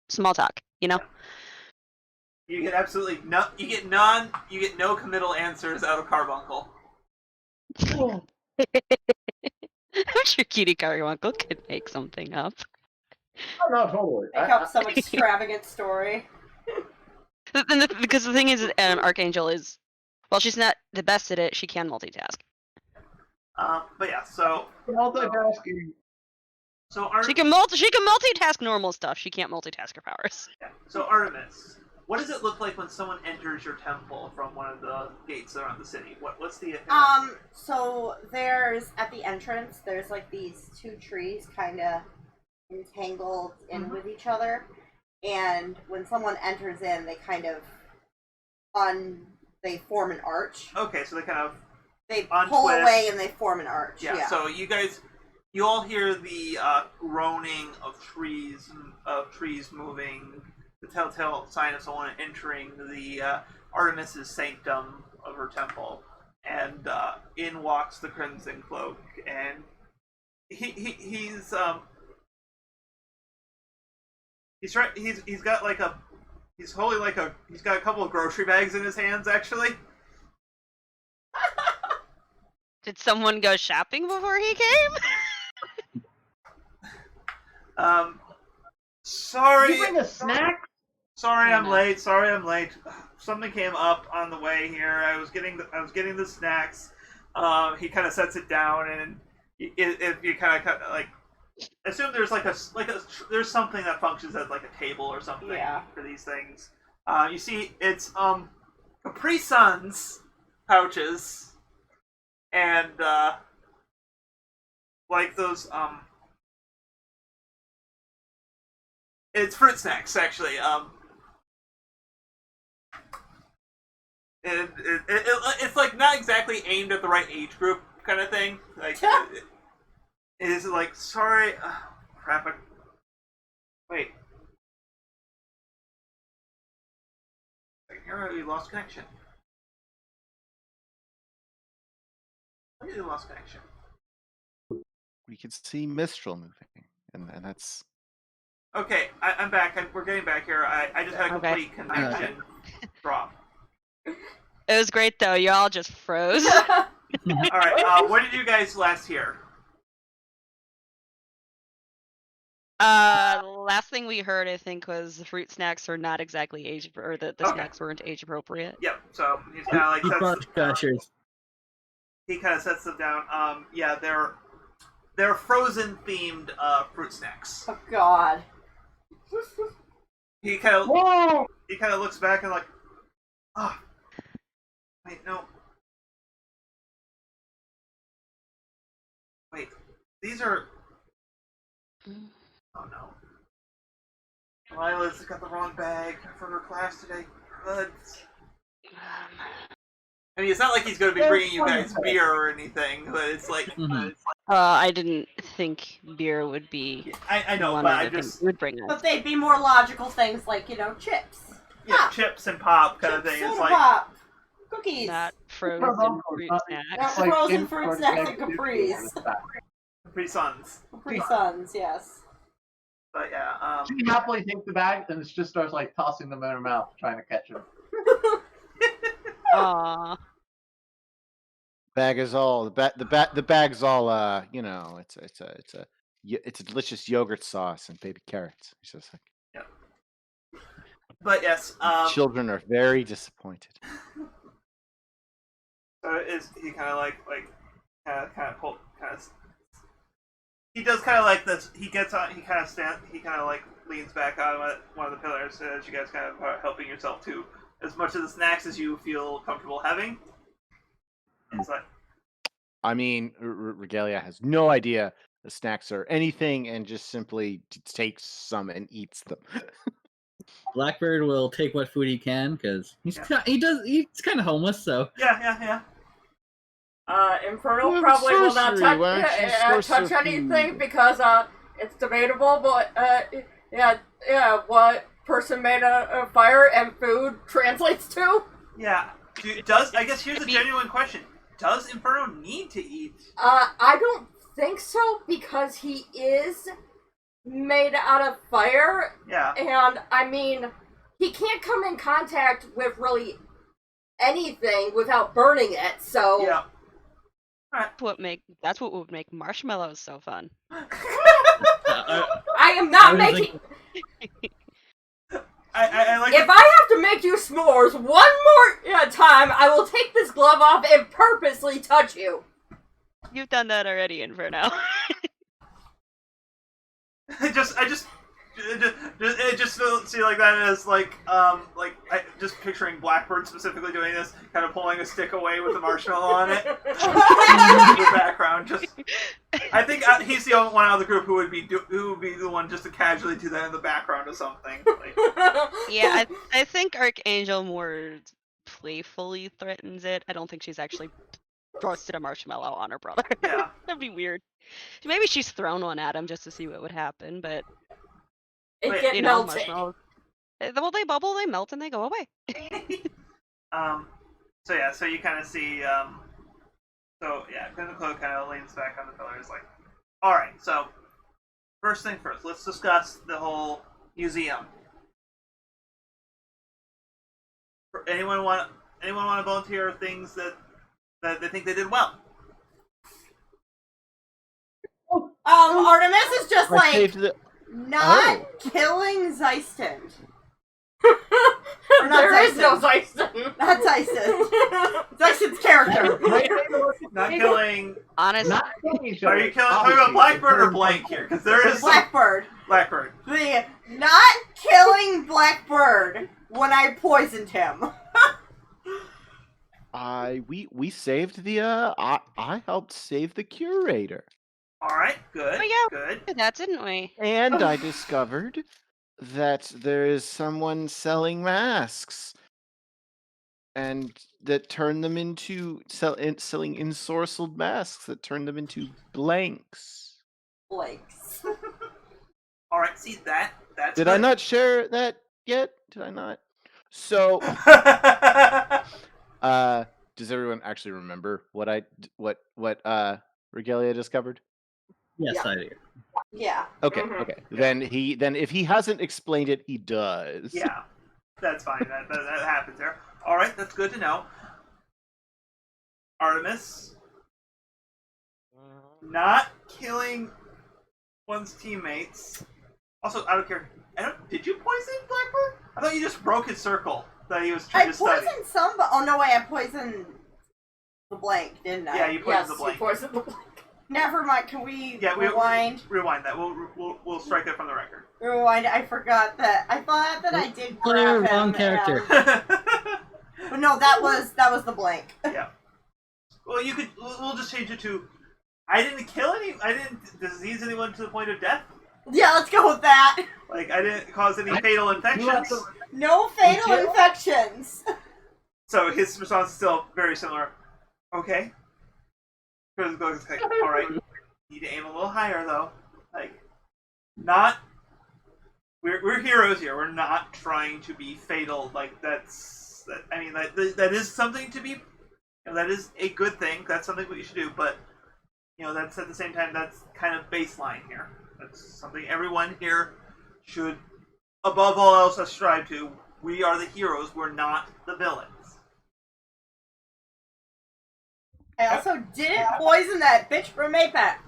Small talk, You get absolutely no. You get no committal answers out of Carbuncle. I'm sure Cutie Carbuncle could make something up. Oh, no, totally. Make up some extravagant story. Because the thing is, Archangel is, well, she's not the best at it. She can multitask. But yeah, so Multitasking. She can multitask normal stuff. She can't multitask her powers. Yeah. So Artemis, what does it look like when someone enters your temple from one of the gates around the city? What's the So there's at the entrance, there's like these two trees kind of entangled in with each other, and when someone enters in, they kind of they form an arch. Okay, so they pull away and they form an arch. Yeah. So you all hear the groaning of trees moving, the telltale sign of someone entering the Artemis's sanctum of her temple, and in walks the Crimson Cloak, and he's got a couple of grocery bags in his hands actually. Did someone go shopping before he came? Sorry. Did you bring a snack? Sorry, Fair I'm enough. late. Sorry, I'm late. Something came up on the way here. I was getting the snacks. He kind of sets it down, and if you kind of like assume there's there's something that functions as like a table or something for these things. You see, it's Capri Suns pouches, and like those it's fruit snacks actually. And it's like not exactly aimed at the right age group kind of thing. Like it is like sorry, crap. Wait. Here we lost connection. We lost connection. We could see Mistral moving, and that's Okay, I'm back. We're getting back here. I just had a Okay. complete connection drop. It was great though. You all just froze. All right. What did you guys last hear? Last thing we heard, I think, was the fruit snacks are not exactly age, or the Okay. snacks weren't age appropriate. Yep. So he's kind of like he kind of sets them down. Yeah, they're frozen themed fruit snacks. Oh God. He kind of looks back and like, oh, wait, no. Wait, these are. Oh no. Lila's got the wrong bag for her class today. I mean, it's not like he's going to be bringing you guys beer or anything, but it's like. I didn't think beer would be. I know, one but of I the things just. we would bring us. But they'd be more logical things like, chips. Yeah, Pop. chips and pop kind of Chips, thing. It's soda like. pop. Cookies. Not frozen fruit Not snacks. frozen fruit snacks and Capris. Capri Suns. Capri Suns, yes. But yeah, She happily takes the bag and just starts like tossing them in her mouth, trying to catch them. Aww. bag is all the bag's all it's a delicious yogurt sauce and baby carrots. It's just like but yes, children are very disappointed. So is he kind of he does kind of like this. He gets on. He kind of like leans back on one of the pillars as you guys kind of are helping yourself to as much of the snacks as you feel comfortable having. It's like, I mean, Regalia has no idea the snacks are anything, and just simply takes some and eats them. Blackbird will take what food he can because he's kind of homeless. So yeah. Inferno You have probably will not sorcery, why don't you source touch some anything food? because it's debatable. But what person made a fire and food translates to? Yeah. I guess here's a genuine question: does Inferno need to eat? I don't think so because he is made out of fire. Yeah. And I mean, he can't come in contact with really anything without burning it. So Yeah. That's what would make marshmallows so fun. I am not making. I like. If I have to make you s'mores one more time, I will take this glove off and purposely touch you. You've done that already, Inferno. It just see like that as just picturing Blackbird specifically doing this, kind of pulling a stick away with the marshmallow on it. In the background, I think he's the only one out of the group who would be the one just to casually do that in the background or something. Like, Yeah, I think Archangel more playfully threatens it. I don't think she's actually roasted a marshmallow on her brother. yeah. That'd be weird. Maybe she's thrown one at him just to see what would happen, but It Wait, get you know, melted. marshmallows. Well, they bubble, they melt, and they go away. So yeah, so you kind of see, Clinical kind of leans back on the pillar. Is like, all right, so first thing first, let's discuss the whole museum. Anyone want to volunteer things that they think they did well? Artemis is just I like saved the- not killing Zeiston. Or not There is no Tyson. Tyson. Not Tyson. Tyson's character. Not killing. Honest. Not killing each Are other. you talking about Blackbird or Blank here? Because there is Blackbird. Blackbird. The not killing Blackbird when I poisoned him. We saved the I helped save the curator. All right, good. Oh, yeah. Good. Did that, didn't we? And I discovered that there is someone selling masks, and that turned them into selling ensorcelled masks that turned them into blanks. Blanks. All right, see that's. Did I not share that yet? Did I not? So, does everyone actually remember what Regalia discovered? Yes, Yeah. I do. Yeah. Okay, Mhm. okay. Then if he hasn't explained it, he does. Yeah, that's fine. That happens there. All right, that's good to know. Artemis, not killing one's teammates. Also, I don't care. Did you poison Blackbird? I thought you just broke his circle that he was I trying to study. poisoned some, but oh no way, I poisoned the blank, didn't I? Yeah, you poisoned the blank. You poisoned the blank. Never mind. Can we Yeah, rewind? Rewind that. We'll strike it from the record. Rewind. I forgot that. I thought that I did Clear, grab him. wrong character. But no, that was the blank. Yeah. Well, you could. We'll just change it to. I didn't kill any. I didn't disease anyone to the point of death. Yeah, let's go with that. Like I didn't cause any fatal infections. No fatal Did you? infections. So his response is still very similar. Okay. Chris goes like, all right. Need to aim a little higher though. Like, not. We're heroes here. We're not trying to be fatal. Like that's. I mean that is something to be. You know, that is a good thing. That's something that you should do. But you know that's at the same time that's kind of baseline here. That's something everyone here should, above all else, strive to. We are the heroes. We're not the villains. I also didn't poison that bitch from Apex.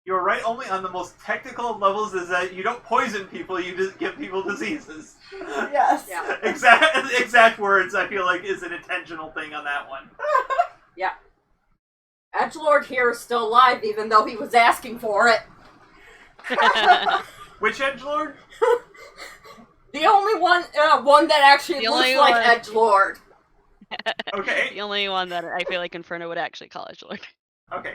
You're right only on the most technical levels is that you don't poison people, you just give people diseases. Yes. Yeah. Exact words, I feel like, is an intentional thing on that one. Yeah. Edgelord here is still alive, even though he was asking for it. Which edgelord? The only one that actually The looks only like one. Edgelord. Okay. The only one that I feel like Inferno would actually call Edgelord. Okay.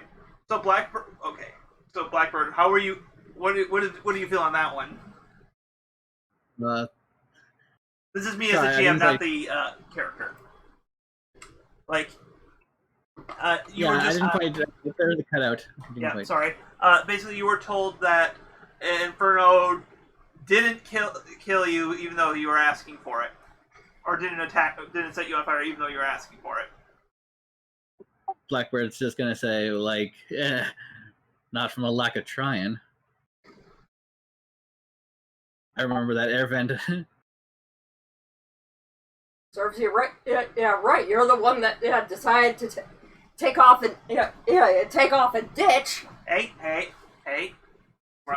So Blackbird. Okay. So Blackbird, how are you? What do you feel on that one? This is me Sorry, as I a GM, didn't not quite- the character. Like, you Yeah, were I just. didn't quite. There was a cutout. I didn't Yeah, quite- sorry. Basically, you were told that Inferno didn't kill you, even though you were asking for it, or didn't set you on fire, even though you were asking for it. Blackbird's just gonna say like, not from a lack of trying. I remember that air vent. Serves you right. Yeah, right. You're the one that decided to take off and take off and ditch. Hey.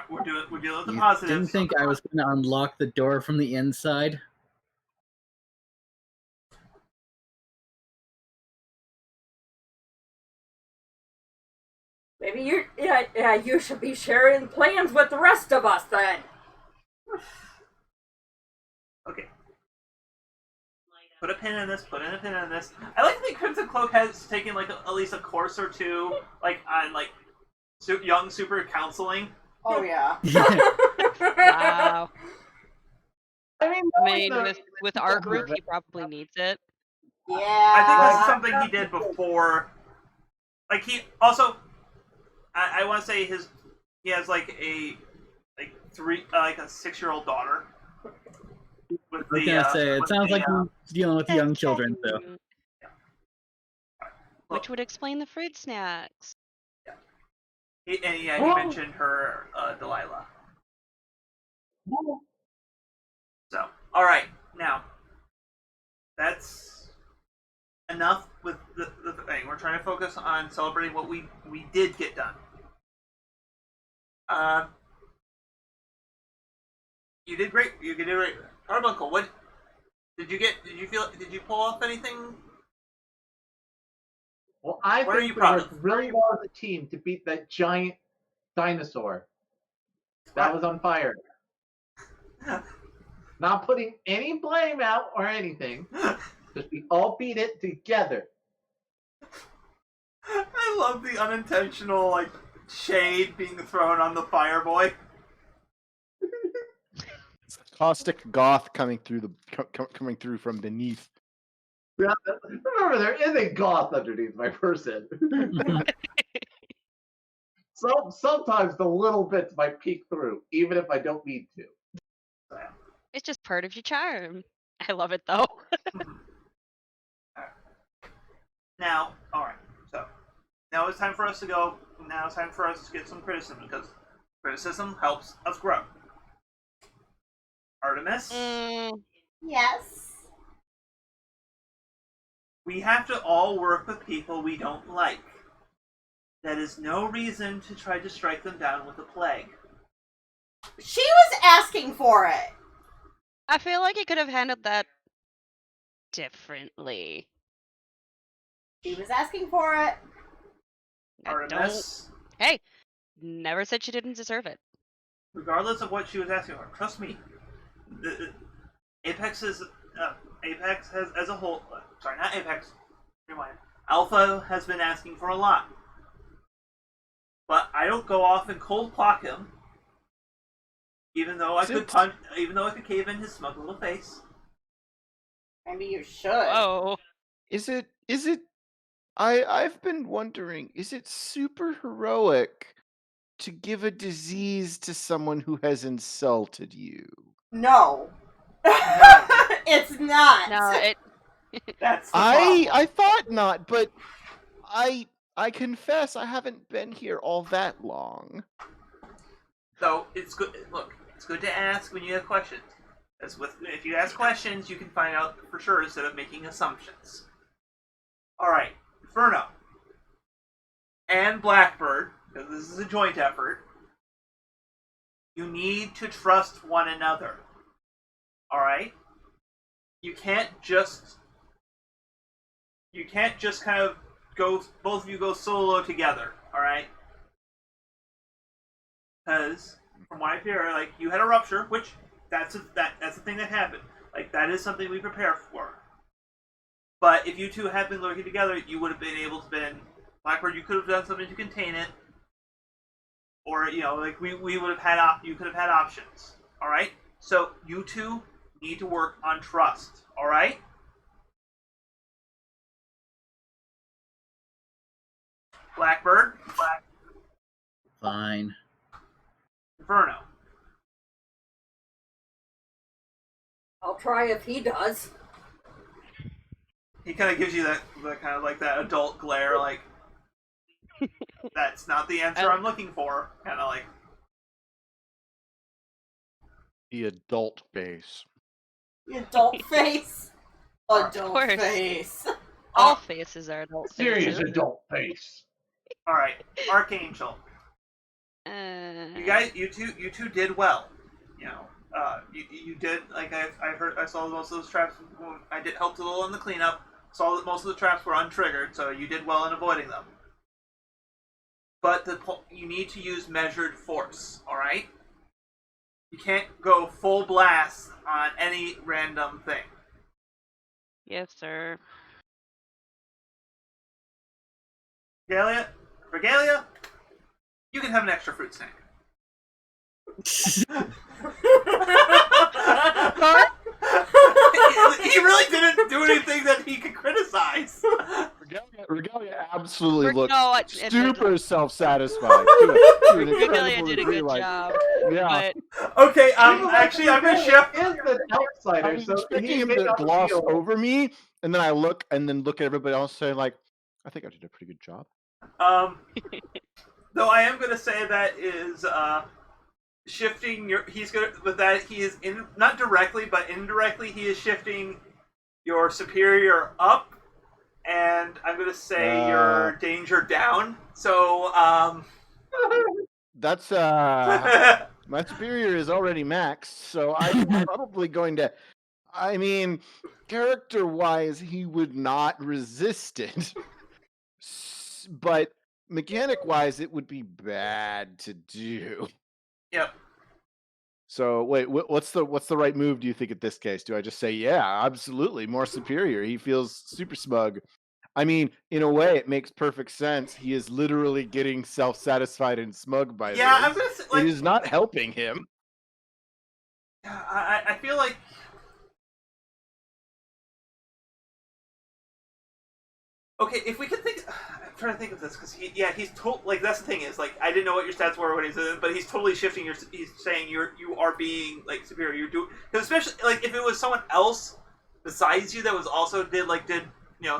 We're dealing with the You positives. didn't think I was gonna unlock the door from the inside? Maybe you should be sharing plans with the rest of us then. Okay. Put a pin in this. Put in a pin in this. I like to think Crimson Cloak has taken like at least a course or two, like on like young super counseling. Oh yeah. Wow. I mean, I mean, with our group, he probably needs it. Yeah. I think this is something he did before. Like he also, I want to say he has like a 6-year-old daughter. With I was gonna say it sounds like he's dealing with young children. So Which would explain the fruit snacks. he mentioned her Delilah. So, all right, now that's enough with the thing. We're trying to focus on celebrating what we did get done. You did great. You did great. Carbuncle, what did you get? Did you pull off anything? Well, I What are think you we proud worked of? really well as a team to beat that giant dinosaur that was on fire. Not putting any blame out or anything. Just we all beat it together. I love the unintentional like shade being thrown on the fire boy. Caustic goth coming through coming through from beneath. Remember, there is a goth underneath my person. Sometimes the little bits might peek through, even if I don't mean to. It's just part of your charm. I love it though. Now, all right. So now it's time for us to go. Now it's time for us to get some criticism because criticism helps us grow. Artemis, Yes. we have to all work with people we don't like. That is no reason to try to strike them down with a plague. She was asking for it. I feel like he could have handled that differently. She was asking for it. I don't. Artemis, Hey, never said she didn't deserve it. regardless of what she was asking for, trust me. Apex has as a whole. Sorry, not Apex. Rewind. Alpha has been asking for a lot, but I don't go off and cold clock him. Even though I could punch, even though I could cave in his smug little face. Maybe you should. Oh, Is it? I've been wondering. Is it super heroic to give a disease to someone who has insulted you? No. It's not. no, it. That's the problem. I thought not, but I confess I haven't been here all that long. So it's good. Look, it's good to ask when you have questions. If you ask questions, you can find out for sure instead of making assumptions. All right, Inferno and Blackbird, because this is a joint effort. You need to trust one another. All right. You can't just kind of go. Both of you go solo together. All right. Because from what I hear, like you had a rupture, which that's the thing that happened. Like that is something we prepare for. But if you two had been working together, you would have been able to been Blackbird. You could have done something to contain it, or like we would have had you could have had options. All right. So you two need to work on trust. All right. Blackbird. Fine. Inferno. I'll try if he does. He kind of gives you that kind of like that adult glare, like that's not the answer I'm looking for. Kind of like The adult face. Adult face. Adult course. face. All faces are adult Serious faces. adult face. all right, Archangel. You guys, you two did well. You did like I saw most of those traps. I did helped a little in the cleanup. Saw that most of the traps were untriggered, so you did well in avoiding them. But you need to use measured force. All right. You can't go full blast on any random thing. Yes, sir. Regalia, you can have an extra fruit snack. He really didn't do anything that he could criticize. Regalia absolutely looks No, super self-satisfied. Regalia did a good job. Yeah. But Okay, I'm gonna shift. Is an outsider, I was so expecting he him may to not gloss feel- over me, and then I look at everybody else saying like, I think I did a pretty good job. Though I am gonna say that is shifting your. He's gonna with that he is not directly but indirectly he is shifting your superior up, and I'm gonna say your danger down. So That's My superior is already maxed, so I'm probably going to. I mean, character-wise, he would not resist it, but mechanic-wise, it would be bad to do. Yep. So wait, what's the right move? Do you think in this case? Do I just say, yeah, absolutely, more superior? He feels super smug. I mean, in a way, it makes perfect sense. He is literally getting self-satisfied and smug by Yeah, this. I'm gonna say, like, It is not helping him. I feel like. Okay, if we could think, I'm trying to think of this because he's like that's the thing is like I didn't know what your stats were when he's in, but he's totally shifting your. He's saying you are being like superior. You do because especially like if it was someone else besides you that was also did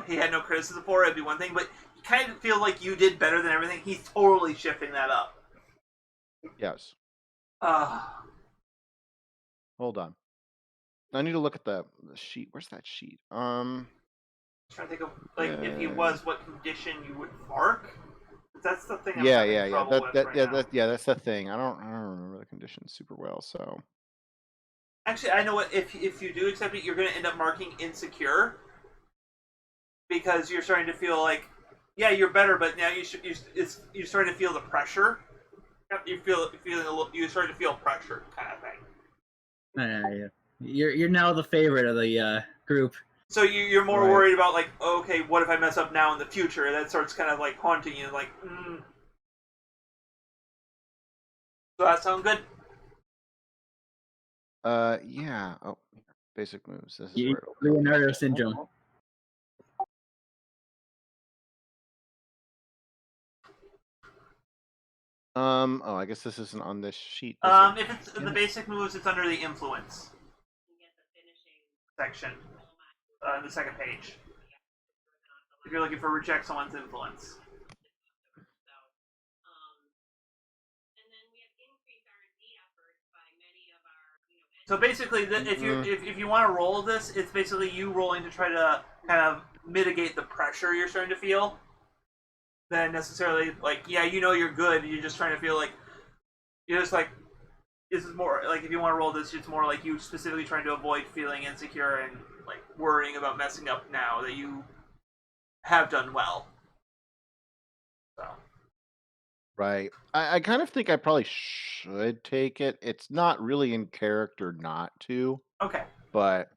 he had no criticism for it, it'd be one thing, but you kind of feel like you did better than everything. He's totally shifting that up. Yes. Hold on. I need to look at the sheet. Where's that sheet? Trying to think of like if he was, what condition you would mark. That's the thing. Yeah. That's the thing. I don't remember the conditions super well. So actually, I know what. If you do accept it, you're going to end up marking insecure because you're starting to feel like, yeah, you're better, but now you're starting to feel the pressure. You're starting to feel pressure, kind of thing. Yeah. You're now the favorite of the group. So you're more worried about like, okay, what if I mess up now in the future? That starts kind of like haunting you, like. So that sound good? Yeah. Oh, basic moves. This is where Leonardo syndrome. Oh, I guess this isn't on this sheet. If it's in the basic moves, it's under the influence section. The second page. If you're looking for reject someone's influence. So basically, if you want to roll this, it's basically you rolling to try to kind of mitigate the pressure you're starting to feel. Than necessarily like, yeah, you're good. You're just trying to feel like you're just like this is more like if you want to roll this, it's more like you specifically trying to avoid feeling insecure and like worrying about messing up now that you have done well. So. Right. I kind of think I probably should take it. It's not really in character not to. Okay. But.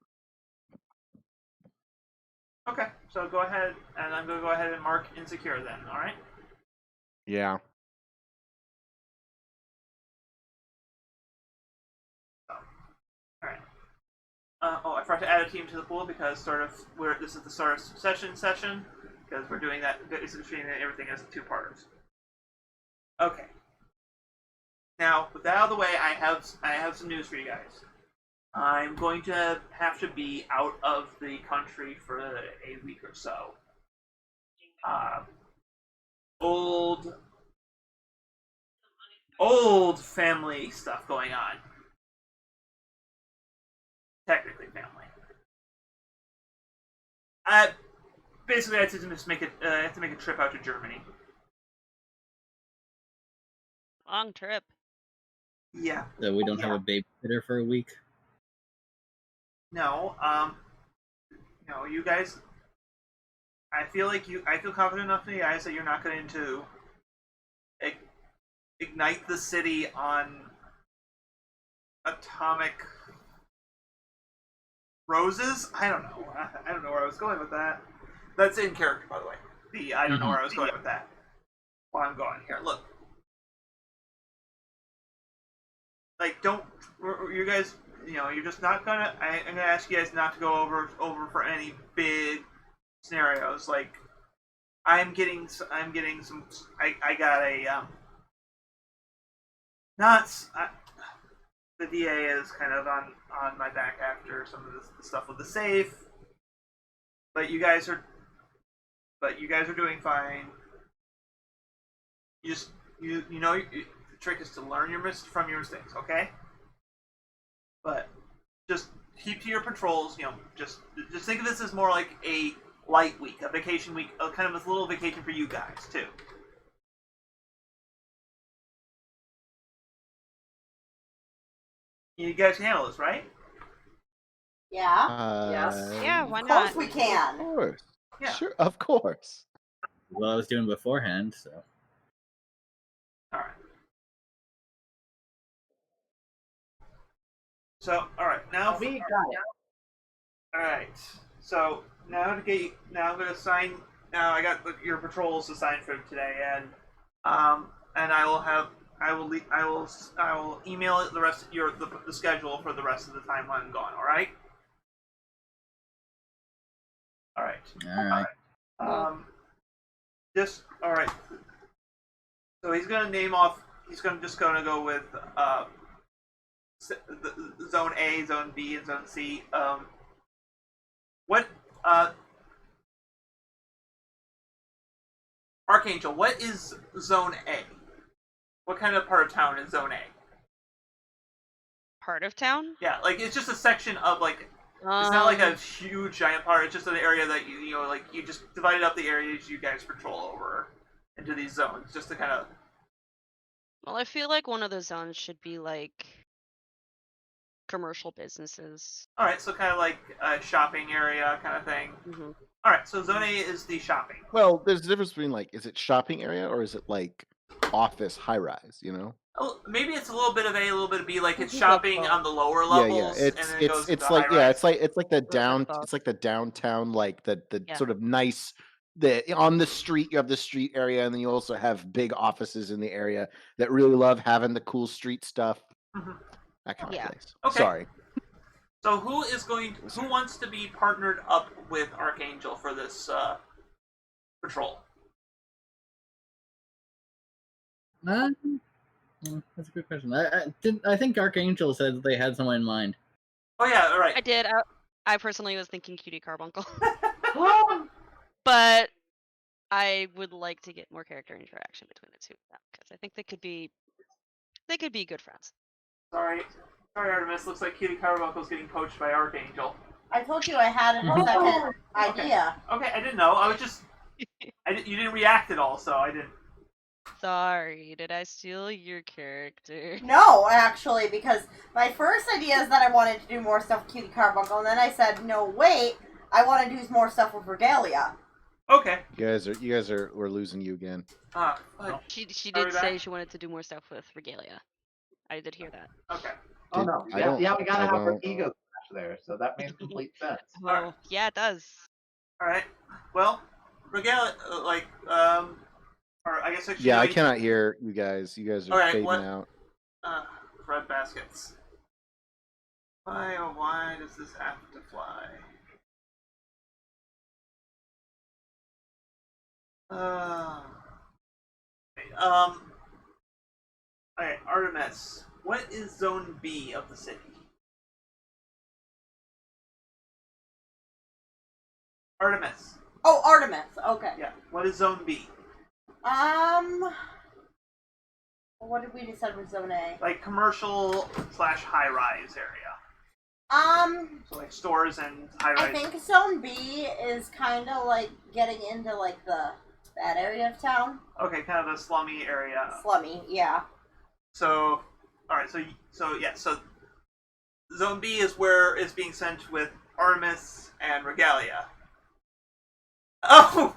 Okay, so go ahead, and I'm going to go ahead and mark insecure then, alright? Yeah. Alright. I forgot to add a team to the pool because this is the start of session, because we're doing that, it's treating everything as two parters. Okay. Now, with that out of the way, I have some news for you guys. I'm going to have to be out of the country for a week or so. Old family stuff going on. Technically family. Basically, I have to just make a trip out to Germany. Long trip. Yeah. So we don't have a babysitter for a week? No, you guys, I feel confident enough in you guys that you're not going to ignite the city on atomic roses? I don't know. I don't know where I was going with that. That's in character, by the way. I don't know where I was going with that. Well, I'm going here. Look. Like, you guys, you're just not gonna. I'm gonna ask you guys not to go over for any big scenarios. Like, I'm getting some. I got a the DA is kind of on my back after some of the stuff with the safe. But you guys are doing fine. The trick is to learn from your mistakes, okay? But just keep to your patrols. Just think of this as more like a light week, a vacation week, kind of a little vacation for you guys too. You guys can handle this, right? Yeah. Yes. Yeah, why Of course not? we Of can. course. Yeah. Sure, of course. What I was doing beforehand, so. All right. So, all right, now. We got it. All right. So now to get now I'm gonna assign. Now I got your patrols assigned for today, and I will email the rest of the schedule for the rest of the time when I'm gone. All right. All right. All right. Just all right. So he's gonna name off. He's just gonna go with the Zone A, Zone B, and Zone C. What Archangel? What is Zone A? What kind of part of town is Zone A? Part of town? Yeah, like it's just a section of like. It's not like a huge giant part. It's just an area that you know, like you just divided up the areas you guys patrol over into these zones, just to kind of. Well, I feel like one of the zones should be like commercial businesses. All right, so kind of like a shopping area kind of thing. Mm-hmm. All right, so Zone A is the shopping. Well, there's a difference between like, is it shopping area or is it like office high rise? You know? Oh, maybe it's a little bit of A, a little bit of B. Like it's Mhm. shopping on the lower levels, Yeah, and then it goes it's into like high-rise. it's like the both. it's like the downtown, like the Yeah. sort of nice. On the street, you have the street area, and then you also have big offices in the area that really love having the cool street stuff. Mhm. That kind Yeah. of place. Okay. Sorry. So who wants to be partnered up with Archangel for this patrol? That's a good question. I think Archangel said that they had someone in mind. Oh yeah, all right. I did. I personally was thinking Cutie Carbuncle. But I would like to get more character interaction between the two of them because I think they could be good friends. Sorry, Artemis. Looks like Cutie Carbuncle's getting poached by Archangel. I told you I had a second idea. Okay, I didn't know. I was just. You didn't react at all, so I didn't. Sorry, did I steal your character? No, actually, because my first idea is that I wanted to do more stuff with Cutie Carbuncle, and then I said, no, wait, I want to do more stuff with Regalia. Okay. We're losing you again. She Are we did say back? she wanted to do more stuff with Regalia. I did hear that. Okay. Oh no. I Yeah, don't- we gotta I have our don't- ego clash there, so that makes complete sense. Oh, yeah, it does. All right. Well, Regalia, or I guess actually. Yeah, I cannot hear you guys. You guys are Alright, fading what- out. Red baskets. Why, oh why does this have to fly? Alright, Artemis. What is Zone B of the city? Artemis. Oh, Artemis, okay. Yeah. What is Zone B? What did we decide was Zone A? Like commercial / high-rise area. So like stores and high-rise. I think Zone B is kind of like getting into like that area of town. Okay, kind of a slummy area. Slummy, yeah. So, all right. So Zone B is where it's being sent with Artemis and Regalia. Oh,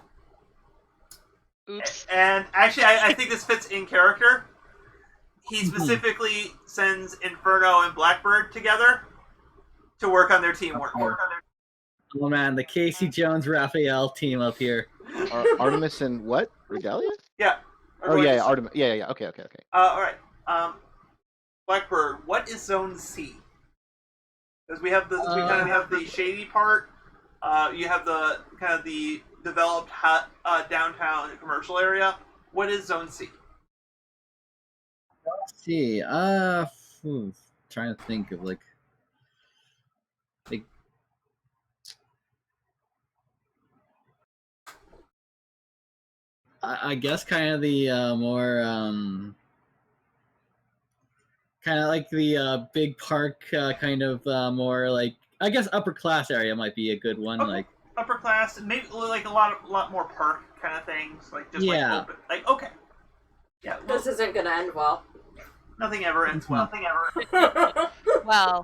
Oops. and actually, I think this fits in character. He specifically sends Inferno and Blackbird together to work on their teamwork. Oh man, the Casey Jones Raphael team up here. Artemis and what? Regalia? Yeah. Oh yeah, Artemis. Yeah. Okay. All right. Blackbird, what is Zone C? Because we kind of have the shady part. You have the kind of the developed downtown commercial area. What is Zone C? Let's see. Trying to think of like I guess kind of the more kind of like the big park kind of more like I guess upper class area might be a good one. Okay. Like Upper class, maybe like a lot more perk kind of things, like just Yeah. like open, like okay, yeah. Well, This isn't gonna end well. Nothing ever ends well. Well,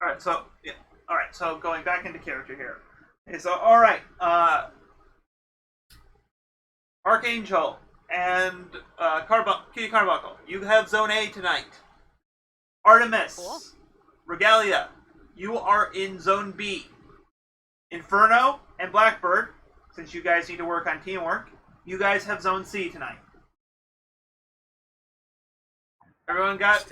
Alright, so yeah. Alright, so going back into character here. Okay, so alright, Archangel and Kitty Carbuncle, you have Zone A tonight. Artemis, Cool. Regalia, you are in Zone B. Inferno and Blackbird, since you guys need to work on teamwork, you guys have Zone C tonight. Everyone got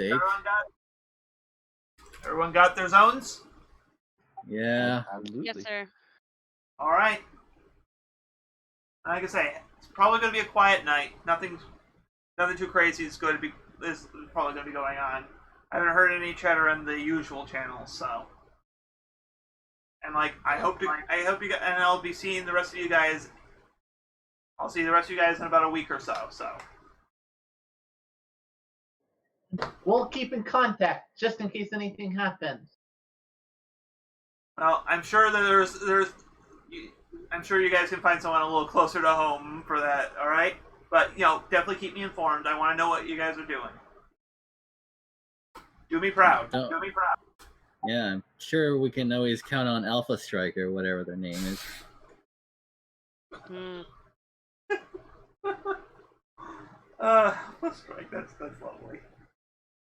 their zones? Yeah. Absolutely. yes, sir. All right. Like I say, it's probably going to be a quiet night. Nothing too crazy is probably going to be going on. I haven't heard any chatter on the usual channels, so. And like, I hope you, and I'll be seeing the rest of you guys. I'll see the rest of you guys in about a week or so. So. We'll keep in contact just in case anything happens. Well, I'm sure that I'm sure you guys can find someone a little closer to home for that. All right, but definitely keep me informed. I want to know what you guys are doing. Do me proud. Don't- Do me proud. Yeah, I'm sure we can always count on Alpha Strike or whatever their name is. Hmm. Let's strike. That's lovely.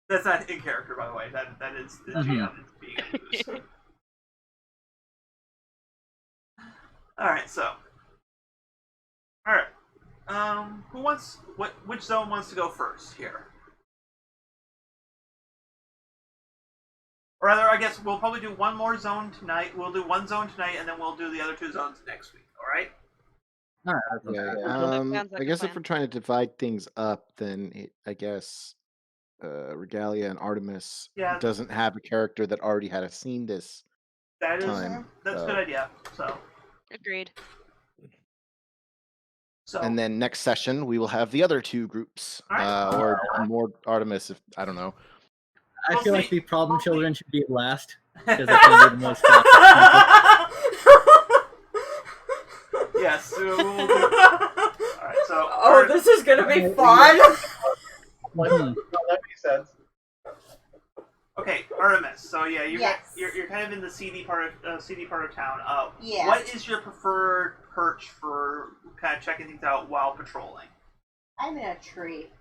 That's not in character, by the way. That is the Mhm. GM that's being used. All right, so. All right. Which zone wants to go first here? Or rather, I guess we'll probably do one more zone tonight. We'll do one zone tonight, and then we'll do the other two zones next week. All right? All right. Yeah. Sounds like I a guess if plan. we're trying to divide things up, then I guess Regalia and Artemis Yeah. doesn't have a character that already had a scene this That is time. that's a so- good idea. So. Agreed. So. And then next session we will have the other two groups, Alright. or more Artemis. If I don't know. I We'll feel like see. the problem children should be last because that's going to be the most. Yes. We'll do. All right. So. Oh, this is gonna be fun. No, that makes sense. Okay, Artemis. So yeah, Yes. you're kind of in the seedy part of town. Yeah. What is your preferred perch for kind of checking things out while patrolling? I'm in a tree.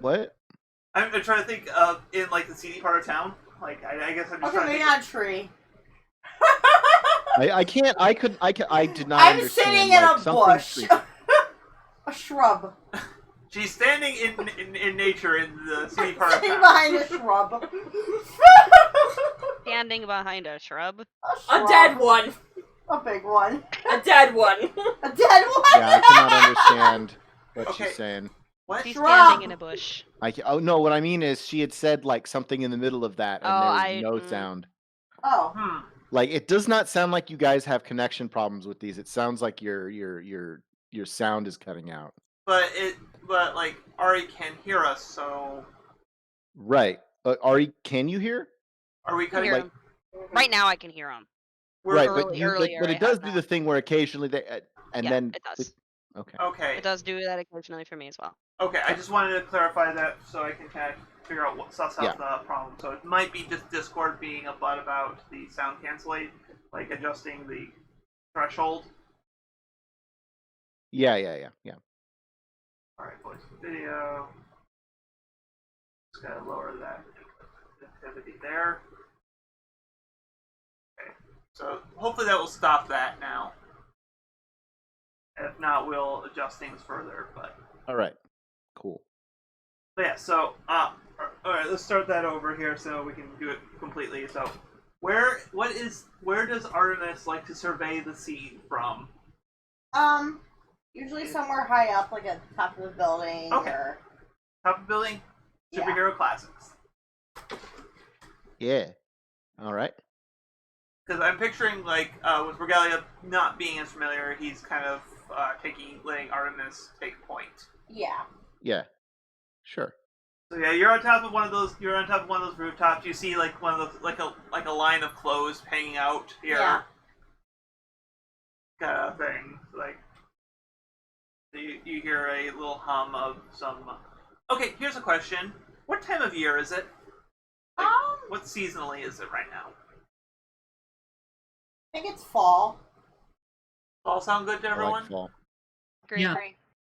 What? I'm trying to think of in like the seedy part of town. Like I guess I'm just Okay, trying to maybe think. not a tree. I can't. I did not. I'm understand, sitting in like, a something bush. creepy. A shrub. She's standing in nature in the seedy part of Sitting town. behind a shrub. Standing behind a shrub. A dead one. A big one. A dead one. A dead one. Yeah, I cannot understand what Okay. she's saying. What? He's Shrub. standing in a bush. Oh no, what I mean is she had said like something in the middle of that, and Oh, there was no sound. Oh. Like it does not sound like you guys have connection problems with these. It sounds like your sound is cutting out. But like Ari can hear us, so Right. Ari, can you hear? are we I can cutting? hear like- him. Right now, I can hear him. We're Right, early- but earlier but I it does had do not. the thing where occasionally they and Yeah, then it does. okay. Okay. It does do that occasionally for me as well. Okay, I just wanted to clarify that so I can kind of figure out what suss out Yeah. the problem. So it might be just Discord being a butt about the sound cancellation, like adjusting the threshold. Yeah. Alright, voice and video. Just gotta lower that sensitivity there. Okay, so hopefully that will stop that now. If not, we'll adjust things further, but... All right. Cool. But yeah, so, alright, let's start that over here so we can do it completely. So, where does Artemis like to survey the scene from? Usually somewhere high up, like at the top of the building. Okay. Or... Top of building? Yeah. Superhero classics. Yeah. All right. Because I'm picturing, like, with Regalia not being as familiar, he's kind of letting Artemis take point. Yeah. Yeah. Sure. So yeah, you're on top of one of those rooftops. You see like one of those like a line of clothes hanging out here. Yeah. Kind of thing. Like You hear a little hum of some. Okay, here's a question. What time of year is it? Like, what seasonally is it right now? I think it's fall. All sound good to I everyone? like fall. Agree. Yeah.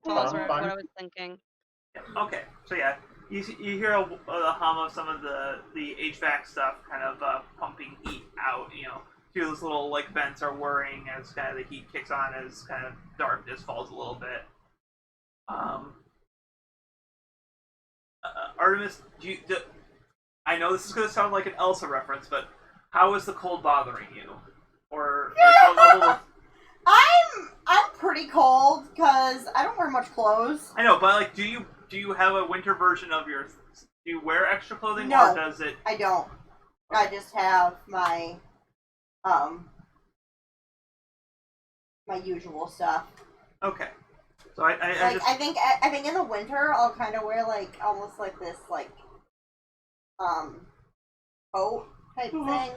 Falls Fine, were fine. what I was thinking. Yeah, okay, so yeah, you hear the hum of some of the HVAC stuff kind of pumping heat out. Few of those little like vents are whirring as kind of the heat kicks on as kind of darkness falls a little bit. Artemis, I know this is going to sound like an Elsa reference, but how is the cold bothering you? Or like, a little... I'm pretty cold because I don't wear much clothes. I know, but like, do you have a winter version of your? Do you wear extra clothing, No, or does it? I don't. I just have my my usual stuff. Okay, so I Like just I think in the winter I'll kind of wear like almost like this like coat type thing,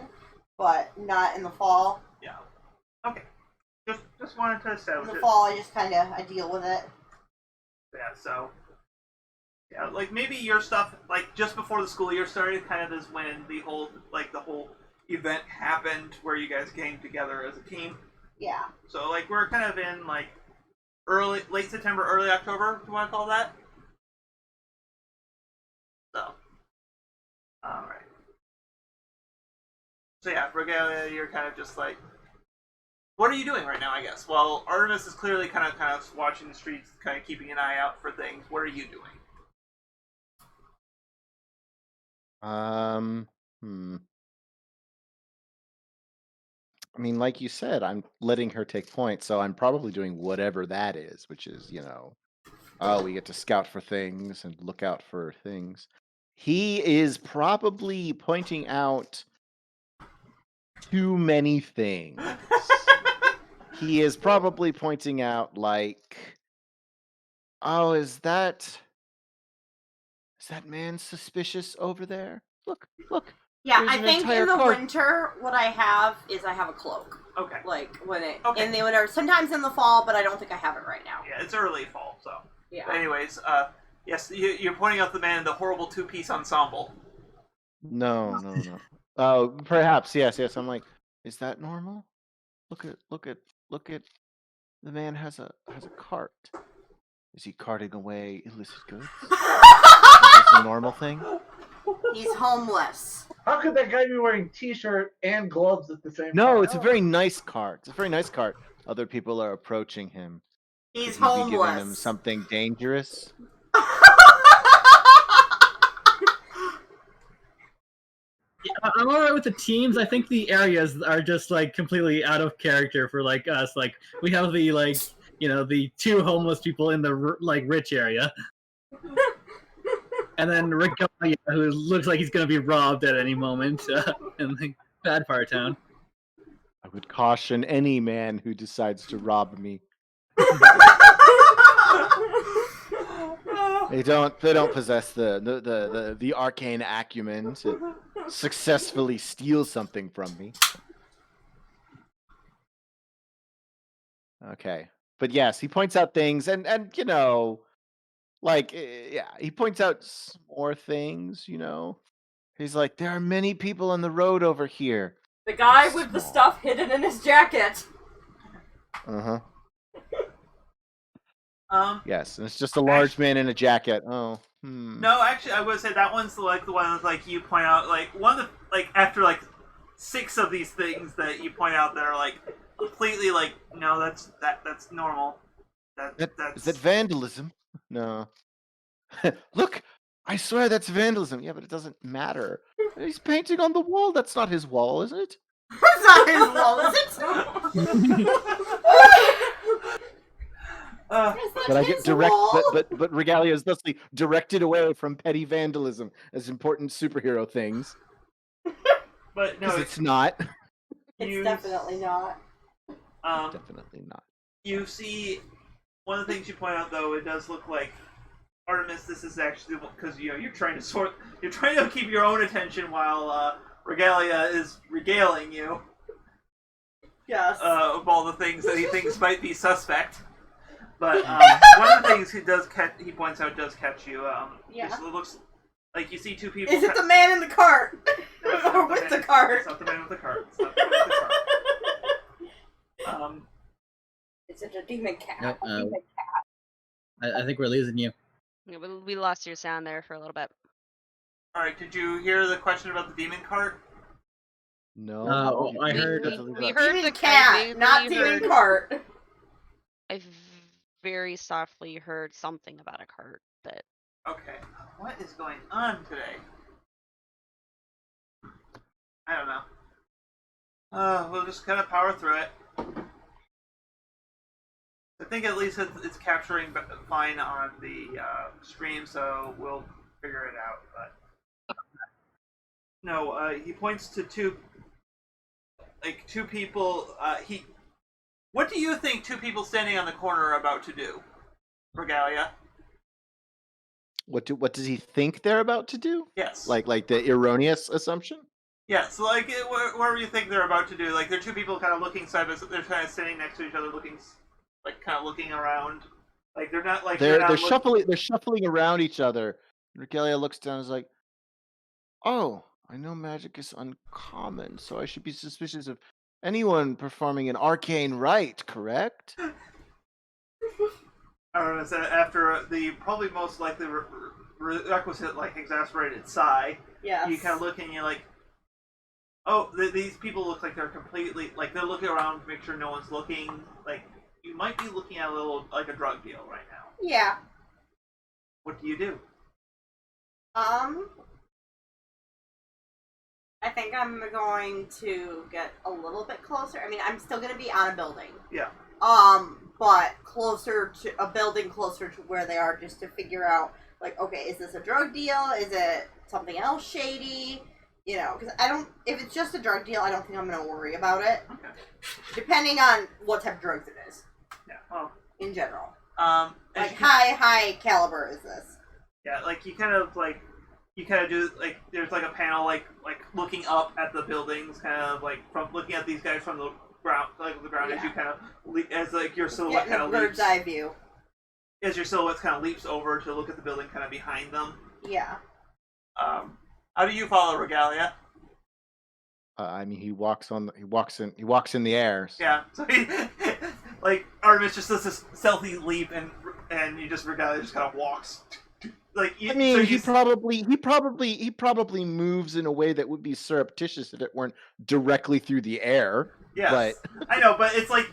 but not in the fall. yeah. Okay, just wanted to In establish the it. fall I just kind of I deal with it. Yeah, so yeah, like maybe your stuff like just before the school year started, kind of is when the whole event happened where you guys came together as a team. Yeah. So like we're kind of in like late September, early October. Do you want to call that? So, all right. So yeah, Regalia, you're kind of just like, what are you doing right now? I guess. Well, Artemis is clearly kind of watching the streets, kind of keeping an eye out for things. What are you doing? I mean, like you said, I'm letting her take points, so I'm probably doing whatever that is, which is, oh, we get to scout for things and look out for things. He is probably pointing out too many things. He is probably pointing out, like, oh, is that man suspicious over there? Look. Yeah, There's I an think entire in the cart. winter, what I have is I have a cloak. Okay. Like when it Okay. in the winter, sometimes in the fall, but I don't think I have it right now. Yeah, it's early fall, so. Yeah. But anyways, yes, you're pointing out the man in the horrible two-piece ensemble. No. Oh, perhaps, yes. I'm like, is that normal? Look at the man has a cart. Is he carting away illicit goods? Is this a normal thing? He's homeless. How could that guy be wearing t-shirt and gloves at the same time? No, it's a very nice cart. Other people are approaching him. He's Could he be homeless. giving them something dangerous? I'm alright with the teams. I think the areas are just like completely out of character for like us. Like we have the the two homeless people in the rich area, and then Regalia, who looks like he's gonna be robbed at any moment in the bad part of town. I would caution any man who decides to rob me. They don't possess the arcane acumen to successfully steal something from me. Okay. But yes, he points out things and he points out more things, He's like, there are many people on the road over here. The guy with the stuff hidden in his jacket. Uh-huh. Yes, and it's just a large man in a jacket. Oh. No, actually, I would say that one's the one that's like you point out, like one of the after 6 of these things that you point out that are completely no, that's normal. Is that vandalism? No. Look, I swear that's vandalism. Yeah, but it doesn't matter. He's painting on the wall. That's not his wall, is it? That's not his wall, is it? But I get direct, but Regalia is thusly directed away from petty vandalism as important superhero things. But no, it's not. It's definitely not. Definitely not. You see, one of the things you point out though, it does look like Artemis. This is actually because you're trying to keep your own attention while Regalia is regaling you. Yes. Of all the things that he thinks might be suspect. But one of the things he points out does catch you. Yeah. It looks like you see two people. Is it the man in the cart? No, it's not Or the with man- the cart? It's not the man with the cart. It's not the man with the cart. Is it a demon cat? Yep, A demon cat. I think we're losing you. Yeah, we lost your sound there for a little bit. All right. Did you hear the question about the demon cart? No. I heard. We heard Demon the cat, not we demon heard- cart. I very softly heard something about a cart, but Okay. What is going on today? I don't know. We'll just kind of power through it. I think at least it's capturing fine on the stream, so we'll figure it out. But no, he points to two people. What do you think two people standing on the corner are about to do, Regalia? What does he think they're about to do? Yes. Like the erroneous assumption? Yeah, so like whatever you think they're about to do, like they're two people kind of looking side by side. They're kind of sitting next to each other, looking like kind of looking around. Like they're not like They're shuffling around each other. Regalia looks down and is like, "Oh, I know magic is uncommon, so I should be suspicious of anyone performing an arcane rite, correct?" I don't know. So after the probably most likely requisite like exasperated sigh, Yes. you kind of look and you're like, "Oh, these people look like they're completely like they're looking around to make sure no one's looking. Like you might be looking at a little like a drug deal right now. Yeah. What do you do?" I think I'm going to get a little bit closer. I mean, I'm still going to be on a building. Yeah. But closer to a building closer to where they are, just to figure out, like, okay, is this a drug deal? Is it something else shady? You know, because if it's just a drug deal, I don't think I'm going to worry about it. Okay. Depending on what type of drugs it is. Yeah. Well. In general. As Like, you- high caliber is this? Yeah, like you kind of do like there's like a panel like looking up at the buildings, kind of like from looking at these guys from the ground, Yeah. as you kind of as like your silhouette Getting kind a of bird's leaps eye view. as your silhouette kind of leaps over to look at the building kind of behind them. Yeah. How do you follow Regalia? I mean, he walks in the air. So. Yeah, so he like Artemis just does this stealthy leap and Regalia just kind of walks. Like I mean, he probably moves in a way that would be surreptitious if it weren't directly through the air. Yes, but I know, but it's like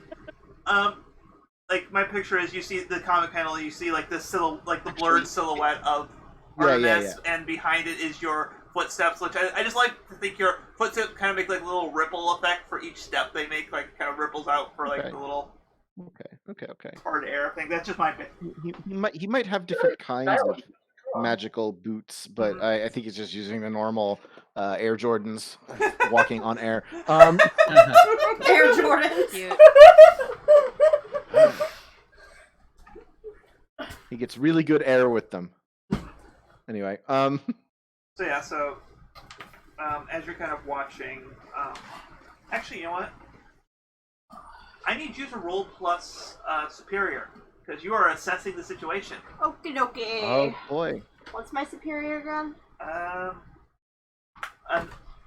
my picture is you see the comic panel, you see like the blurred silhouette of Artemis, and behind it is your footsteps, which I just like to think your footsteps kind of make like a little ripple effect for each step they make, like kind of ripples out for like the little okay. hard air thing. That's just my bit. He might have different kinds of magical boots, but I think he's just using the normal Air Jordans, walking on air. Air Jordans. cute. He gets really good air with them. Anyway, So yeah, as you're kind of watching, actually, you know what? I need you to roll plus superior because you are assessing the situation. Okie dokie. oh boy, What's my superior again?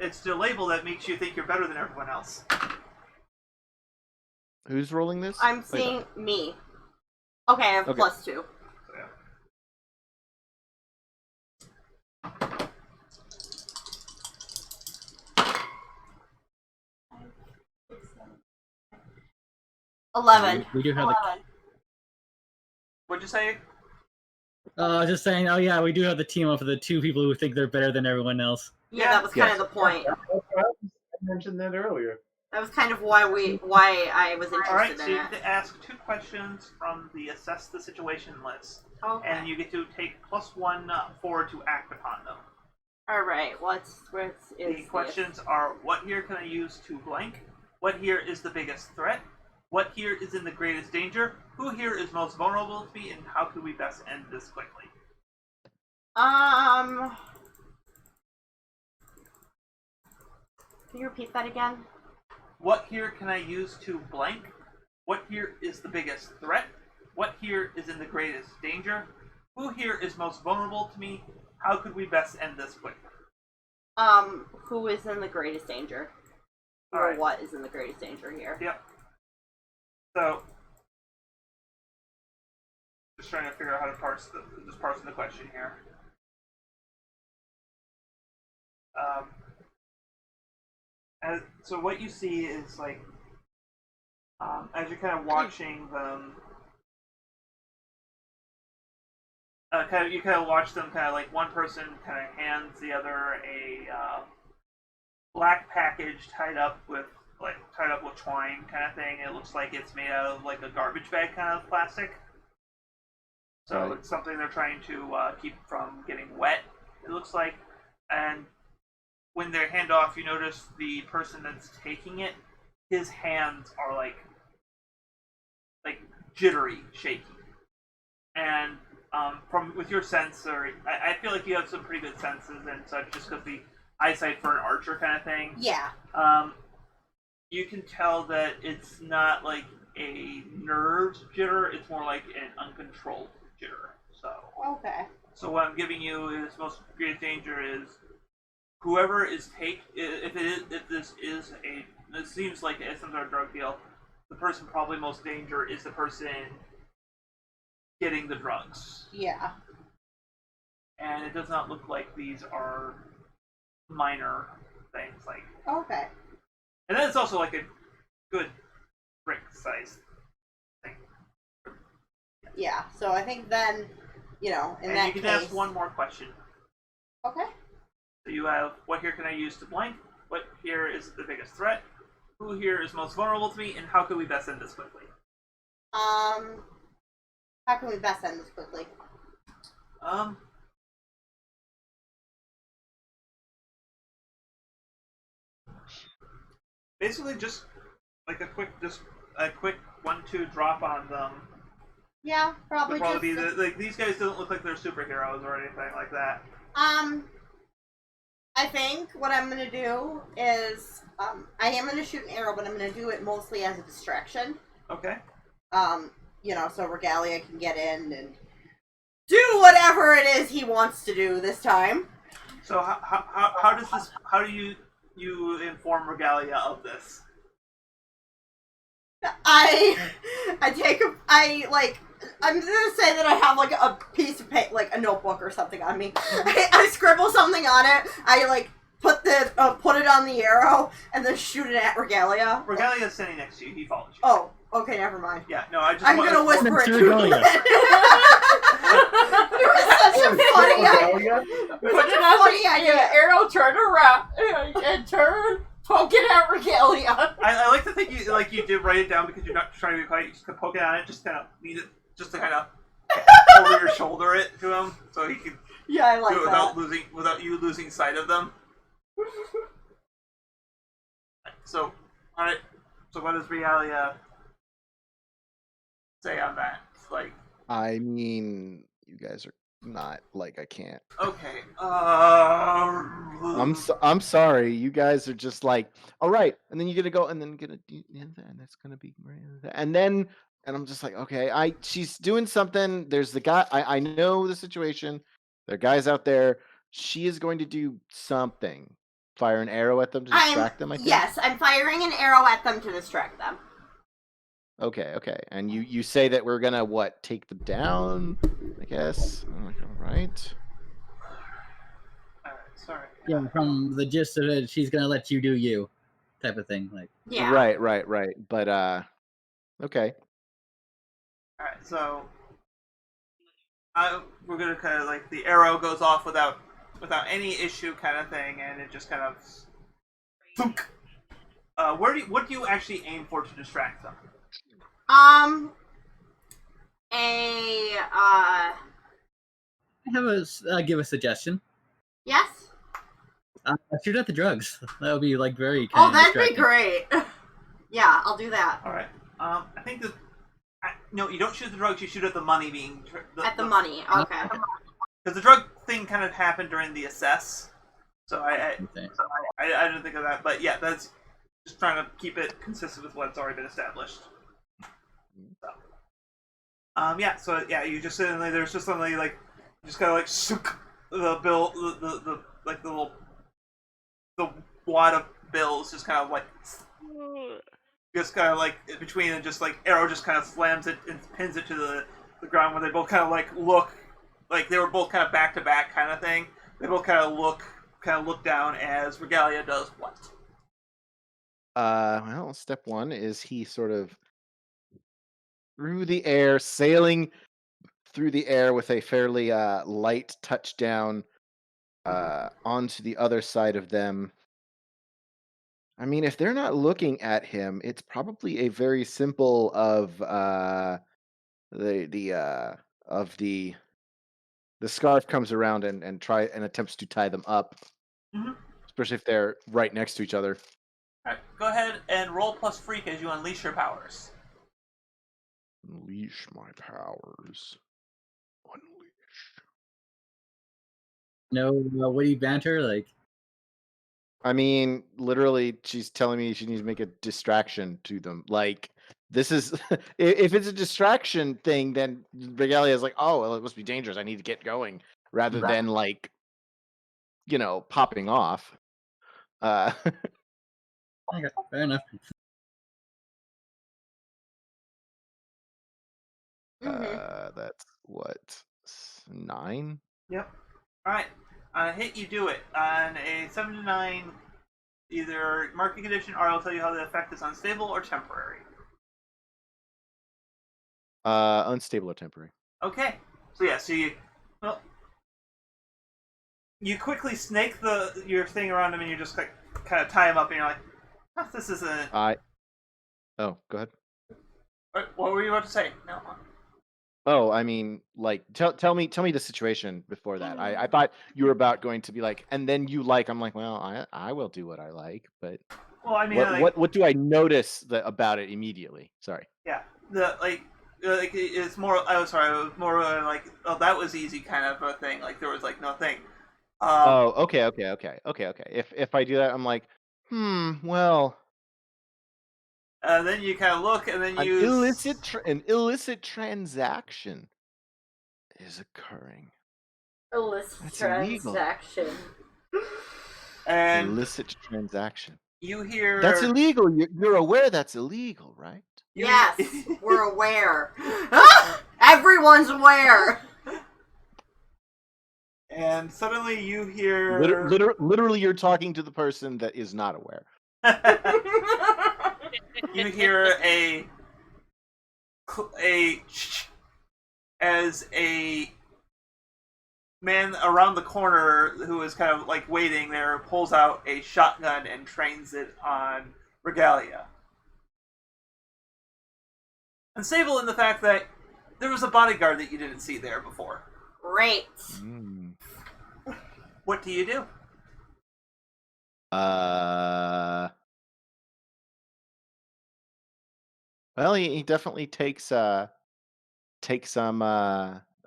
It's the label that makes you think you're better than everyone else. who's rolling this? I'm Wait, seeing me. Okay, I have Okay. +2. So, yeah. 11. We do have the. 11. What'd you say? I was just saying. Oh yeah, we do have the team up of the two people who think they're better than everyone else. Yeah, that was kind of the point. I mentioned that earlier. That was kind of why I was All right, interested so in you it. get to ask 2 questions from the assess the situation list, Okay. and you get to take +1 forward to act upon them. All right. What's The questions are: what here can I use to blank? What here is the biggest threat? What here is in the greatest danger? Who here is most vulnerable to me? And how could we best end this quickly? Can you repeat that again? What here can I use to blank? What here is the biggest threat? what here is in the greatest danger? Who here is most vulnerable to me? How could we best end this quickly? Who is in the greatest danger? All Or right. what is in the greatest danger here? Yep. So, just trying to figure out how to parse the question here. So what you see is like, as you're kind of watching them, you kind of watch them kind of like one person kind of hands the other a black package tied up with twine kind of thing. It looks like it's made out of like a garbage bag kind of plastic. So Right. it's something they're trying to keep from getting wet. It looks like, and when they hand off, you notice the person that's taking it, his hands are like jittery, shaky, and from with your sensor, I feel like you have some pretty good senses and such, just because the eyesight for an archer kind of thing. Yeah. You can tell that it's not like a nerve jitter; it's more like an uncontrolled jitter. Okay. So what I'm giving you is most great danger is whoever is if this seems like some sort of drug deal, the person probably most danger is the person getting the drugs. Yeah. And it does not look like these are minor things like. Okay. And then it's also like a good brick size thing. Yeah. So I think then, in and that you can case. ask one more question. Okay. So you have, what here can I use to blank? What here is the biggest threat? Who here is most vulnerable to me? And how can we best end this quickly? How can we best end this quickly? Basically just like a quick 1-2 drop on them. Yeah, probably Would probably just. be like, these guys don't look like they're superheroes or anything like that. I think what I'm gonna do is, I am gonna shoot an arrow, but I'm gonna do it mostly as a distraction. Okay. So Regalia can get in and do whatever it is he wants to do this time. So how do you inform Regalia of this? I'm gonna say that I have like a piece of paper, like a notebook or something on me. I scribble something on it. I put it on the arrow and then shoot it at Regalia. Regalia's standing next to you. He follows you. Oh, okay, never mind. Yeah, no, I just. I'm gonna whisper it to Regalia. It was such a funny idea. Put it on the arrow, turn around, and turn, poke it at Regalia. I like to think you did write it down because you're not trying to be quiet. You just poke it on it, just kind of lead it, just to kind of over your shoulder it to him, so he can Yeah, I like do it that. without you losing sight of them. So, all right. So, what does Realia say on that? Like, I mean, you guys are not like I can't. okay. I'm sorry. You guys are just like, all right, and then you're gonna go and then gonna do and that's gonna be and then I'm just like, okay, she's doing something. There's the guy. I know the situation. There are guys out there. She is going to do something. Fire an arrow at them to distract them. I think. Yes, I'm firing an arrow at them to distract them. Okay. And you say that we're gonna what? Take them down? I guess. I'm like, all right. All right. Sorry. Yeah, from the gist of it, she's gonna let you do you, type of thing. Like, Yeah. Right. But okay. All right. So, we're gonna kind of like the arrow goes off without any issue, kind of thing, and it just kind of. Thunk. What do you actually aim for to distract them? give a suggestion. Yes? Shoot at the drugs. That would be like very. Oh, that'd be great. Yeah, I'll do that. All right. I think that. No, you don't shoot at the drugs. You shoot at the money being. At the money, okay. Because the drug thing kind of happened during the assess, so I didn't think of that. But yeah, that's just trying to keep it consistent with what's already been established. So. Yeah. So yeah, you just suddenly there's just suddenly like just kind of like sook the bill the like the little the wad of bills just kind of like between and just like arrow just kind of slams it and pins it to the ground where they both kind of like look like they were both kind of back to back kind of thing. They both kind of look down as Regalia does what? Well, step one is he sort of through the air, sailing through the air with a fairly light touchdown onto the other side of them. I mean, if they're not looking at him, it's probably a very simple the of the scarf comes around and try and attempts to tie them up, Mm-hmm. especially if they're right next to each other. All right, go ahead and roll plus freak as you unleash your powers. Unleash my powers. Unleash. No witty banter, like. I mean, literally, she's telling me she needs to make a distraction to them. Like, this is if it's a distraction thing, then Regalia is like, oh, well, it must be dangerous. I need to get going, rather than like, popping off. Okay, fair enough. That's what 9. Yep. All right. On a hit, you do it. On a 7 to 9, either marking condition or I'll tell you how the effect is unstable or temporary. Unstable or temporary. Okay. So yeah, you quickly snake your thing around him and you just like kind of tie him up and you're like, oh, this isn't. Oh, go ahead. What were you about to say? No. Oh, I mean, like, tell me the situation before that. I thought you were about going to be like, and then you like. I'm like, well, I will do what I like, but Well, I mean, what do I notice about it immediately? Sorry. Yeah, it's more. I was sorry. It was more like, oh, that was easy kind of a thing. Like there was like no thing. Oh, okay. If I do that, I'm like, well. And then you kind of look, and then An use illicit transaction is occurring. Illicit That's illegal. transaction. And illicit transaction. You hear that's illegal. You're aware that's illegal, right? Yes, we're aware. Everyone's aware. And suddenly you hear literally, you're talking to the person that is not aware. You hear as a man around the corner who is kind of like waiting there pulls out a shotgun and trains it on Regalia. Unstable in the fact that there was a bodyguard that you didn't see there before. Great. What do you do? Well, he definitely takes some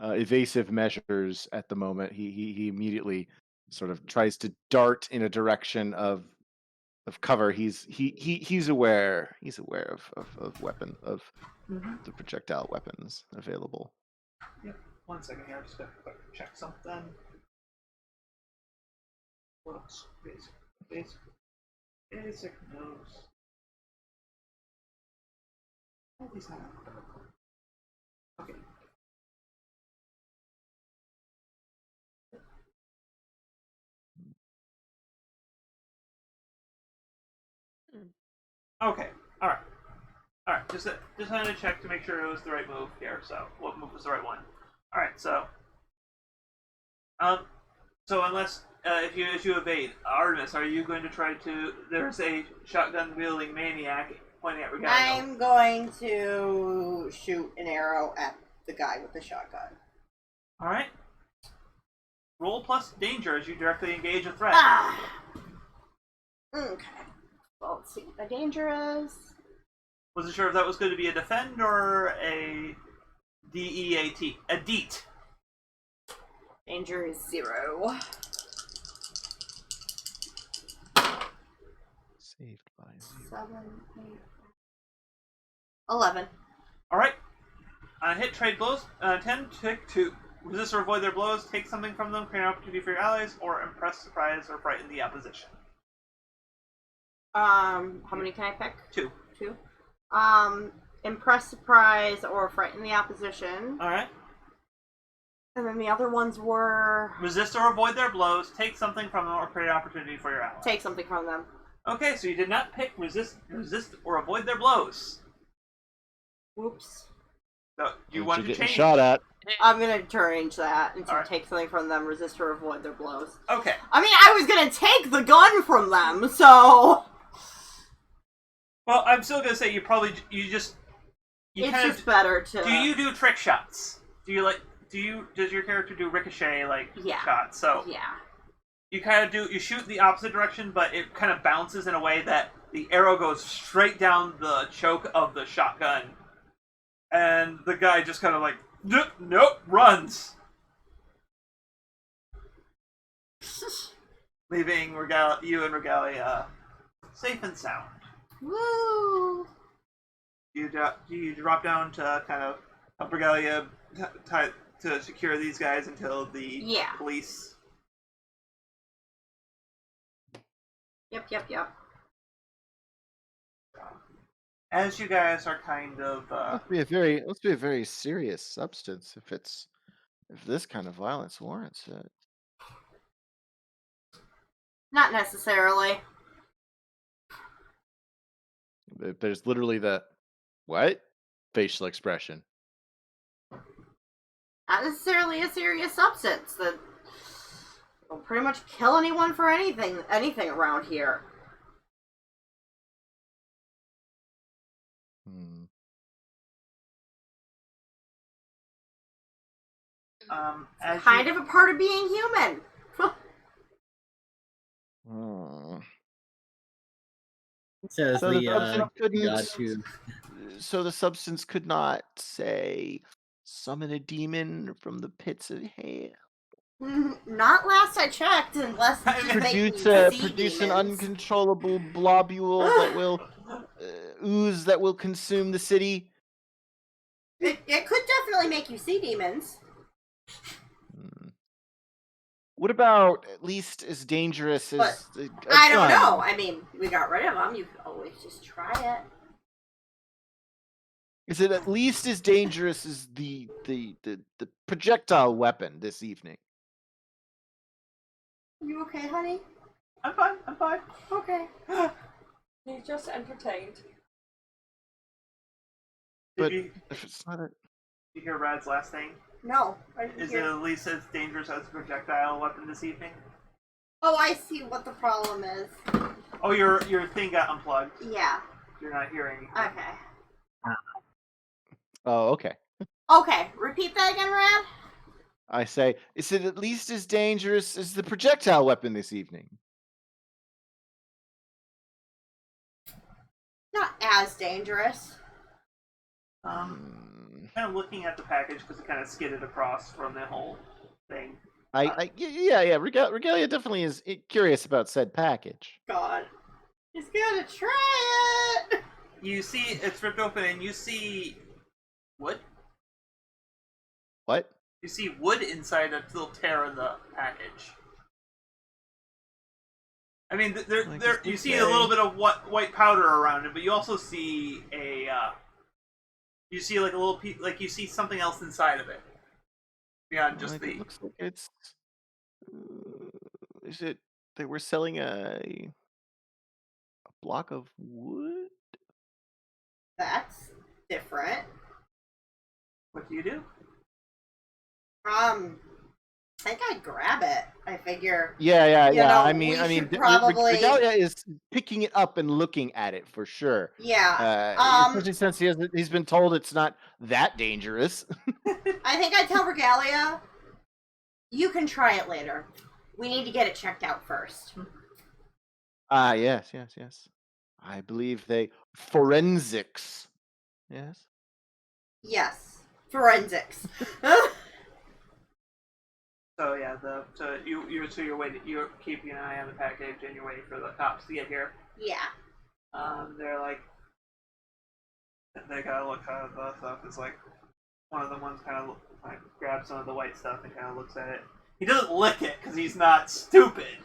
evasive measures at the moment. He immediately sort of tries to dart in a direction of cover. He's aware. He's aware of weapon of the projectile weapons available. Yep. 1 second here. I'm just gonna check something. What else? Basic notes. Okay. Okay. All right. Just wanted to check to make sure it was the right move here. So, what move was the right one? All right. So unless if you evade, Artemis, are you going to try to? There's a shotgun wielding maniac pointing at Regalia. I'm going to shoot an arrow at the guy with the shotgun. All right. Roll plus danger as you directly engage a threat. Okay. Well, let's see what the danger is. Wasn't sure if that was going to be a defend or a DEAT. A DEAT. Danger is 0. Saved by 0. 7, 8, 11. All right. On a hit, trade blows. 10 tick to resist or avoid their blows, take something from them, create an opportunity for your allies, or impress, surprise, or frighten the opposition. How many can I pick? 2. 2. Impress, surprise, or frighten the opposition. Alright. And then the other ones were... Resist or avoid their blows, take something from them, or create an opportunity for your allies. Take something from them. Okay, so you did not pick resist or avoid their blows. Whoops. So you What want you to getting change. shot at? I'm gonna change that into Alright. take something from them, resist or avoid their blows. Okay. I mean, I was gonna take the gun from them, so... Well, I'm still gonna say you just it's kind just better to... Do you do trick shots? Does your character do ricochet shots? So Yeah. you kind of you shoot the opposite direction, but it kind of bounces in a way that the arrow goes straight down the choke of the shotgun. And the guy just kind of like, nope, runs. Leaving you and Regalia safe and sound. Woo! You drop down to kind of help Regalia to secure these guys until the police. Yep. As you guys are kind of Must be a very serious substance if this kind of violence warrants it. Not necessarily. There's literally the what facial expression. Not necessarily a serious substance that will pretty much kill anyone for anything around here. Kind of a part of being human. Says So the substance couldn't. god who So the substance could not, say, summon a demon from the pits of hell. Not last I checked, unless it's just making you see Produce an demons. uncontrollable globule that will ooze that will consume the city. It could definitely make you see demons. What about at least as dangerous as But a I don't gun? know. I mean, we got rid of them. You could always just try it. Is it at least as dangerous as the projectile weapon this evening? You okay, honey? I'm fine. Okay. He's just entertained. But Did if it's not a... you hear Rad's last thing? No. I didn't Is hear. it at least as dangerous as a projectile weapon this evening? Oh, I see what the problem is. Oh, your thing got unplugged. Yeah. You're not hearing. Okay. Oh, okay. Okay. Repeat that again, Rad. I say, is it at least as dangerous as the projectile weapon this evening? Not as dangerous. Kind of looking at the package because it kind of skidded across from the whole thing. Yeah. Regalia definitely is curious about said package. God. He's gonna try it! You see, it's ripped open, and you see wood. What? You see wood inside a little tear in the package. I mean, you see a little bit of white powder around it, but you also see you see like a little piece, like you see something else inside of it beyond just the. It looks like it's. Is it? They were selling a block of wood. That's different. What do you do? I think I'd grab it. I figure. Yeah. You know, I mean, should probably- Regalia is picking it up and looking at it for sure. Yeah. Especially since he's been told it's not that dangerous. I think I tell Regalia, you can try it later. We need to get it checked out first. Yes. I believe forensics. Yes. Yes. Forensics. So yeah, you're waiting. You're keeping an eye on the package, and you're waiting for the cops to get here. Yeah. They're like, they gotta look at the stuff. It's like, one of the ones kind of grabs some of the white stuff and kind of looks at it. He doesn't lick it because he's not stupid.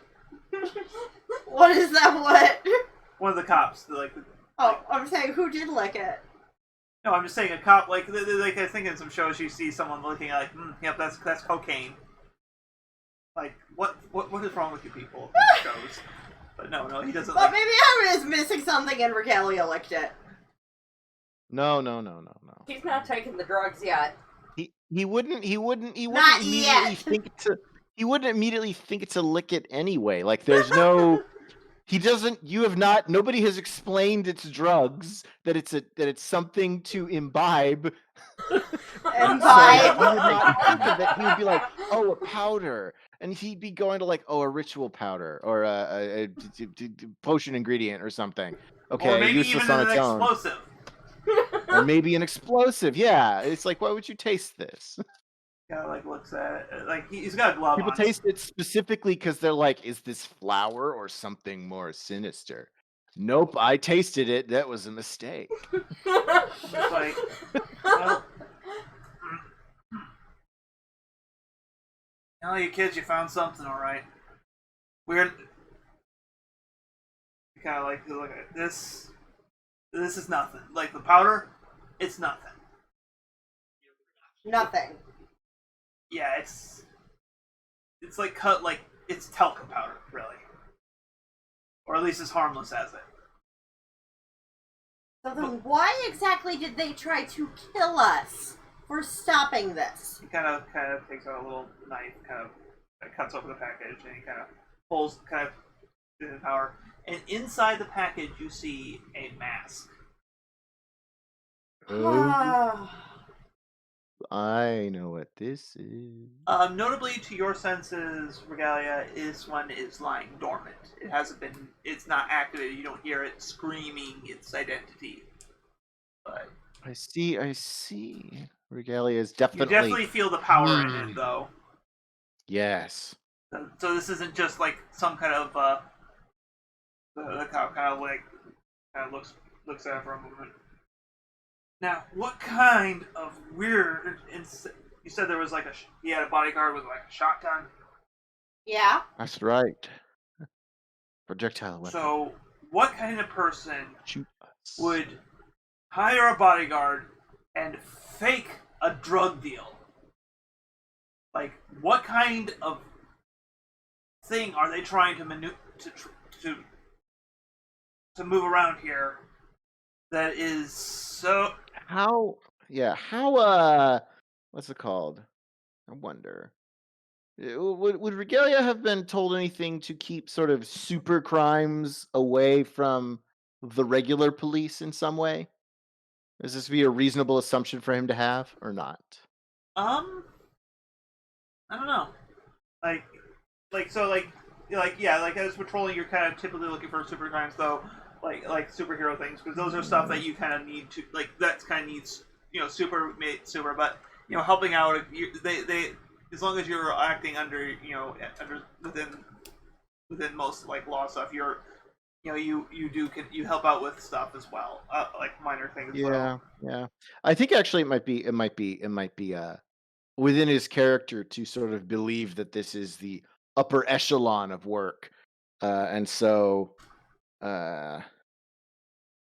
What is that? What? One of the cops, Oh, I'm saying who did lick it? No, I'm just saying a cop. Like I think in some shows you see someone looking at yep, that's cocaine. Like what is wrong with you people? In shows. But no, he doesn't. Well, maybe I was missing something and Regalia licked it. No. He's not taking the drugs yet. He wouldn't Not immediately yet. think to lick it anyway. Like there's no he doesn't nobody has explained it's drugs, that it's something to imbibe. Imbibe. So he would not think of it. He would be like, oh, a powder. And he'd be going to like, oh, a ritual powder or a potion ingredient or something. Okay, or maybe useless even on an its own. explosive. Or maybe an explosive. Yeah, it's like, why would you taste this? Kind of looks at it. Like he's got a glove People on. taste it specifically because they're like, is this flour or something more sinister? Nope, I tasted it. That was a mistake. It's like, well, you kids, you found something, all right. Weird. You kind of look at this. This is nothing. Like the powder, it's nothing. Nothing. Yeah, it's like cut like it's talcum powder, really, or at least as harmless as it. So then, why exactly did they try to kill us for stopping this? He kind of takes out a little knife, kind of cuts open the package, and he kind of pulls the power. And inside the package, you see a mask. I know what this is. Notably, to your senses, Regalia, this one is lying dormant. It hasn't been. It's not activated. You don't hear it screaming its identity. But I see. Regalia is definitely. you definitely feel the power in it, though. Yes. So this isn't just like some kind of the cop kind of looks at it for a moment. Now, what kind of weird? You said there was he had a bodyguard with a shotgun. Yeah. That's right. Projectile weapon. So, what kind of person Shoot us. would hire a bodyguard and fake a drug deal? Like, what kind of thing are they trying to to move around here that is so? How what's it called? I wonder. Would Regalia have been told anything to keep sort of super crimes away from the regular police in some way? Is this be a reasonable assumption for him to have or not? I don't know. As patrolling, you're kind of typically looking for super crimes, though. Like superhero things, because those are stuff that you kind of need to that kind of needs super. But helping out, they as long as you're acting under within most law stuff, you help out with stuff as well, like minor things. Yeah. I think actually it might be within his character to sort of believe that this is the upper echelon of work, and so.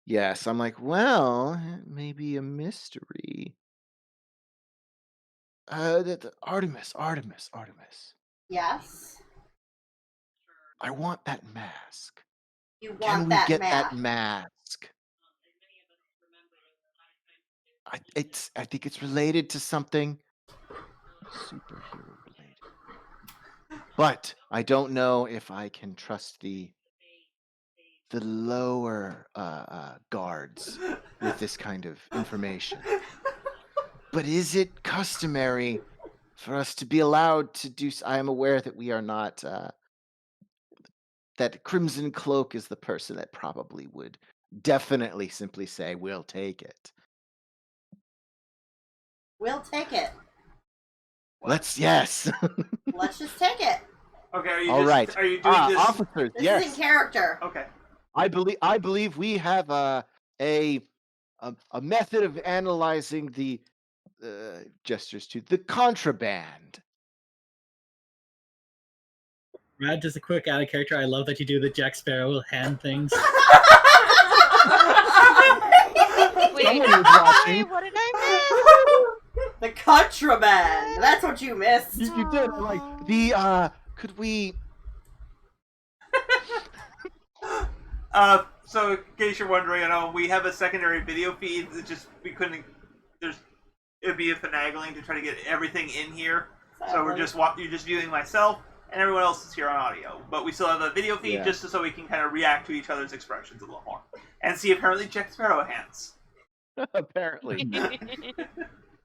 Yes, I'm like, well, it may be a mystery. Artemis. Yes. I want that mask. You want Can we that get mask? that mask? I think it's related to something superhero related. But I don't know if I can trust the lower guards with this kind of information. But is it customary for us to be allowed to do? I am aware that we are not. That Crimson Cloak is the person that probably would definitely simply say, "We'll take it." We'll take it. Yes. Let's just take it. Okay. Are you All right. Are you doing this? Officers, This yes. is in character. Okay. I believe we have a method of analyzing the gestures to the contraband. Brad, just a quick out of character. I love that you do the Jack Sparrow hand things. Wait, Someone was watching. what did I The contraband. That's what you missed. You did like the could we? So in case you're wondering, we have a secondary video feed. It's just we couldn't. It'd be a finagling to try to get everything in here. So we're just you're just viewing myself, and everyone else is here on audio. But we still have a video feed just so we can kind of react to each other's expressions a little more and see apparently Jack Sparrow hands. Apparently, missed?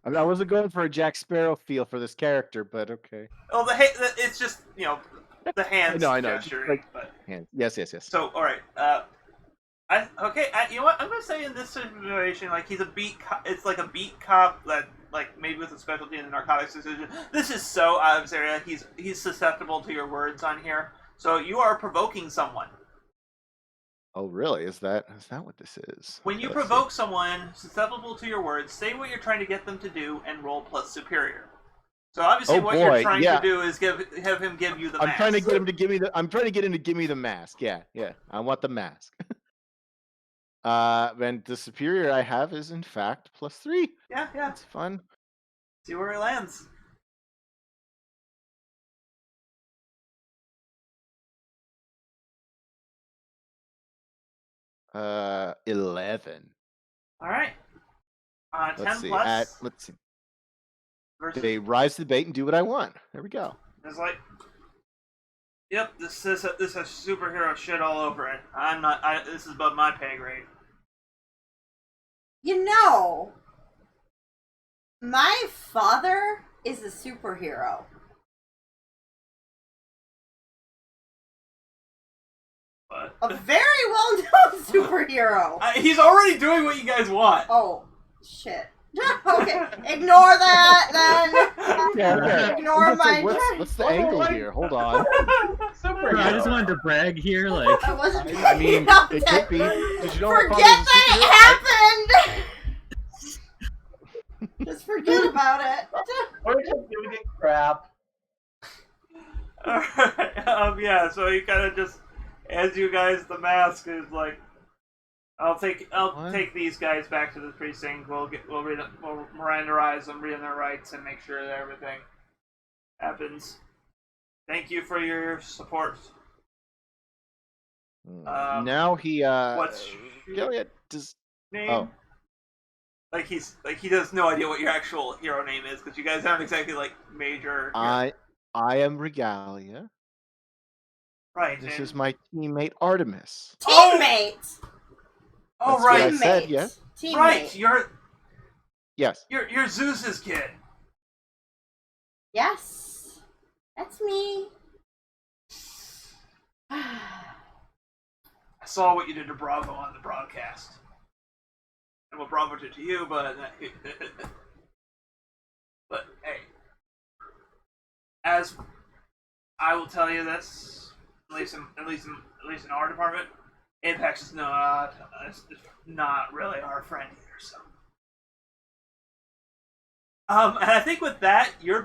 I wasn't going for a Jack Sparrow feel for this character, but okay. Oh, it's just the hands I know. gesture. Like, but hands. Yes. so all right. You know what? I'm gonna say in this situation, like he's a beat. It's like a beat cop that, like, maybe with a specialty in the narcotics decision. This is so out of his area. He's susceptible to your words on here. So you are provoking someone. Oh, really? Is that what this is? When you Let's provoke someone susceptible to your words, say what you're trying to get them to do and roll plus superior. So obviously, what you're trying to do is have him give you the mask. I'm trying to get him to give me the. I'm trying to get him to give me the mask. Yeah. I want the mask. And the superior I have is in fact +3. Yeah. It's fun. See where he lands. $11. All right. 10 Let's see. plus. Let's see. Versus, They rise to the bait and do what I want. There we go. it's like, yep, this has superhero shit all over it. This is above my pay grade. You know, my father is a superhero. But A very well-known superhero. he's already doing what you guys want. Oh, shit. Okay, ignore that then. Yeah. Ignore my. What's the angle here? Hold on. Superhero. I just wanted to brag here, like. I wasn't. I mean, about it that. could be. Did you know Forget my father's a that superhero? it happened. Just forget about it. We're just doing it crap. Alright, yeah, so he kind of just, as you guys, the mask is like, I'll take these guys back to the precinct. We'll Mirandarize them, read their rights, and make sure that everything happens. Thank you for your support. Now he What's your does name? oh. Like he has no idea what your actual hero name is because you guys aren't exactly like major. I am Regalia. Right. This and- is my teammate Artemis. Teammate. Oh That's what I right, said, Teammate. yeah. Teammate. right. Yes. You're Zeus's kid. Yes. That's me. I saw what you did to Bravo on the broadcast. And what Bravo did to you, but but hey, as I will tell you this, at least in our department, Apex is not really our friend either. So, and I think with that, your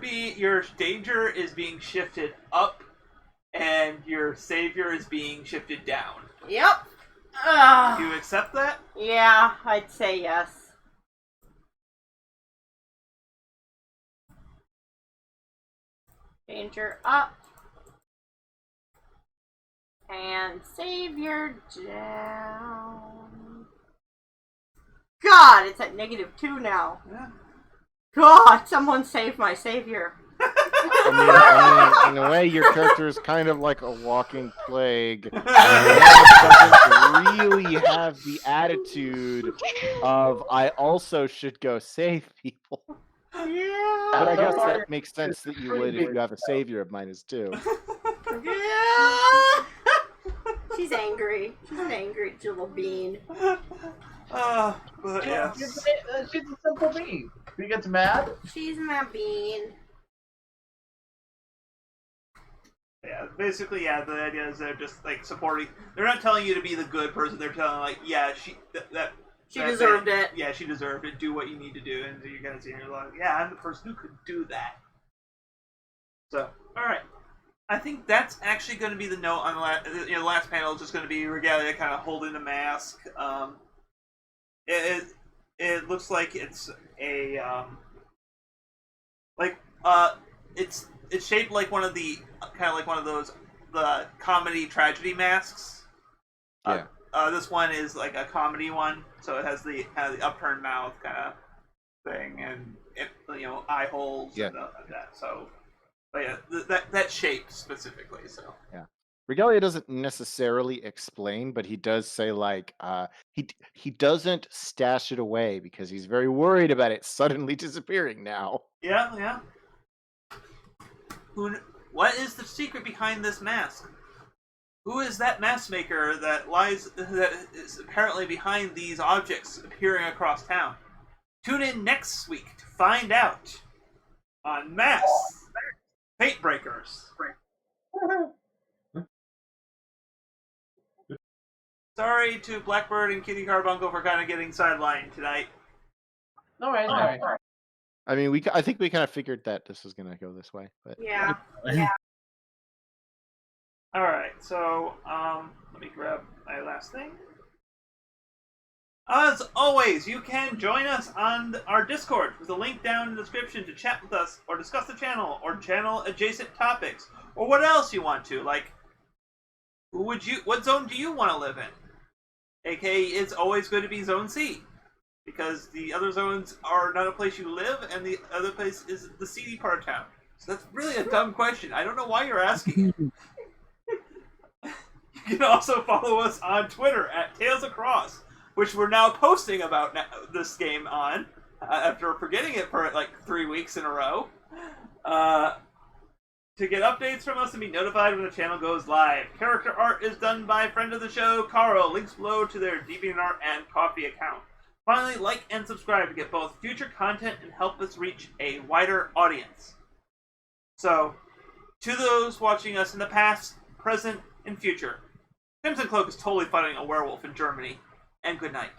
danger is being shifted up, and your savior is being shifted down. Yep. Do you accept that? Yeah, I'd say yes. Danger up. And savior down. God, it's at -2 now. Yeah. God, someone save my savior. I mean, in a way, your character is kind of like a walking plague. Doesn't really have the attitude of I also should go save people. Yeah. But I guess that makes sense that you would if you have a savior of mine as too. Yeah. She's angry. She's an angry little bean. But yeah. She's a simple bean. She gets mad. She's my bean. Yeah, basically, yeah. The idea is they're just like supporting. They're not telling you to be the good person. They're telling like, yeah, that She deserved it. Yeah, she deserved it. Do what you need to do, and you're gonna see her like, yeah, I'm the person who could do that. So, all right. I think that's actually going to be the note on the last panel. Is just going to be Regalia kind of holding the mask. It looks like it's a it's shaped like one of the kind of like one of those the comedy tragedy masks. Yeah. This one is like a comedy one, so it has the kind of the upturned mouth kind of thing, and it, eye holes and stuff like that. So, but yeah, that shape specifically. So yeah. Regalia doesn't necessarily explain, but he does say like he doesn't stash it away because he's very worried about it suddenly disappearing now. Yeah. What is the secret behind this mask? Who is that mask maker that is apparently behind these objects appearing across town? Tune in next week to find out on Masks Fate Breakers. Sorry to Blackbird and Kitty Carbuncle for kind of getting sidelined tonight. All right. I mean, I think we kind of figured that this was going to go this way, but Yeah. All right, so let me grab my last thing. As always, you can join us on our Discord with a link down in the description to chat with us or discuss the channel or channel adjacent topics or what else you want to. Like, what zone do you want to live in? AKA, it's always going to be Zone C, because the other zones are not a place you live, and the other place is the seedy part of town. So that's really a dumb question. I don't know why you're asking it. You can also follow us on Twitter at Tales Across, which we're now posting about this game on, after forgetting it for like 3 weeks in a row. To get updates from us and be notified when the channel goes live. Character art is done by friend of the show, Carl. Links below to their DeviantArt and Coffee account. Finally, like and subscribe to get both future content and help us reach a wider audience. So, to those watching us in the past, present, and future, Crimson Cloak is totally fighting a werewolf in Germany. And good night.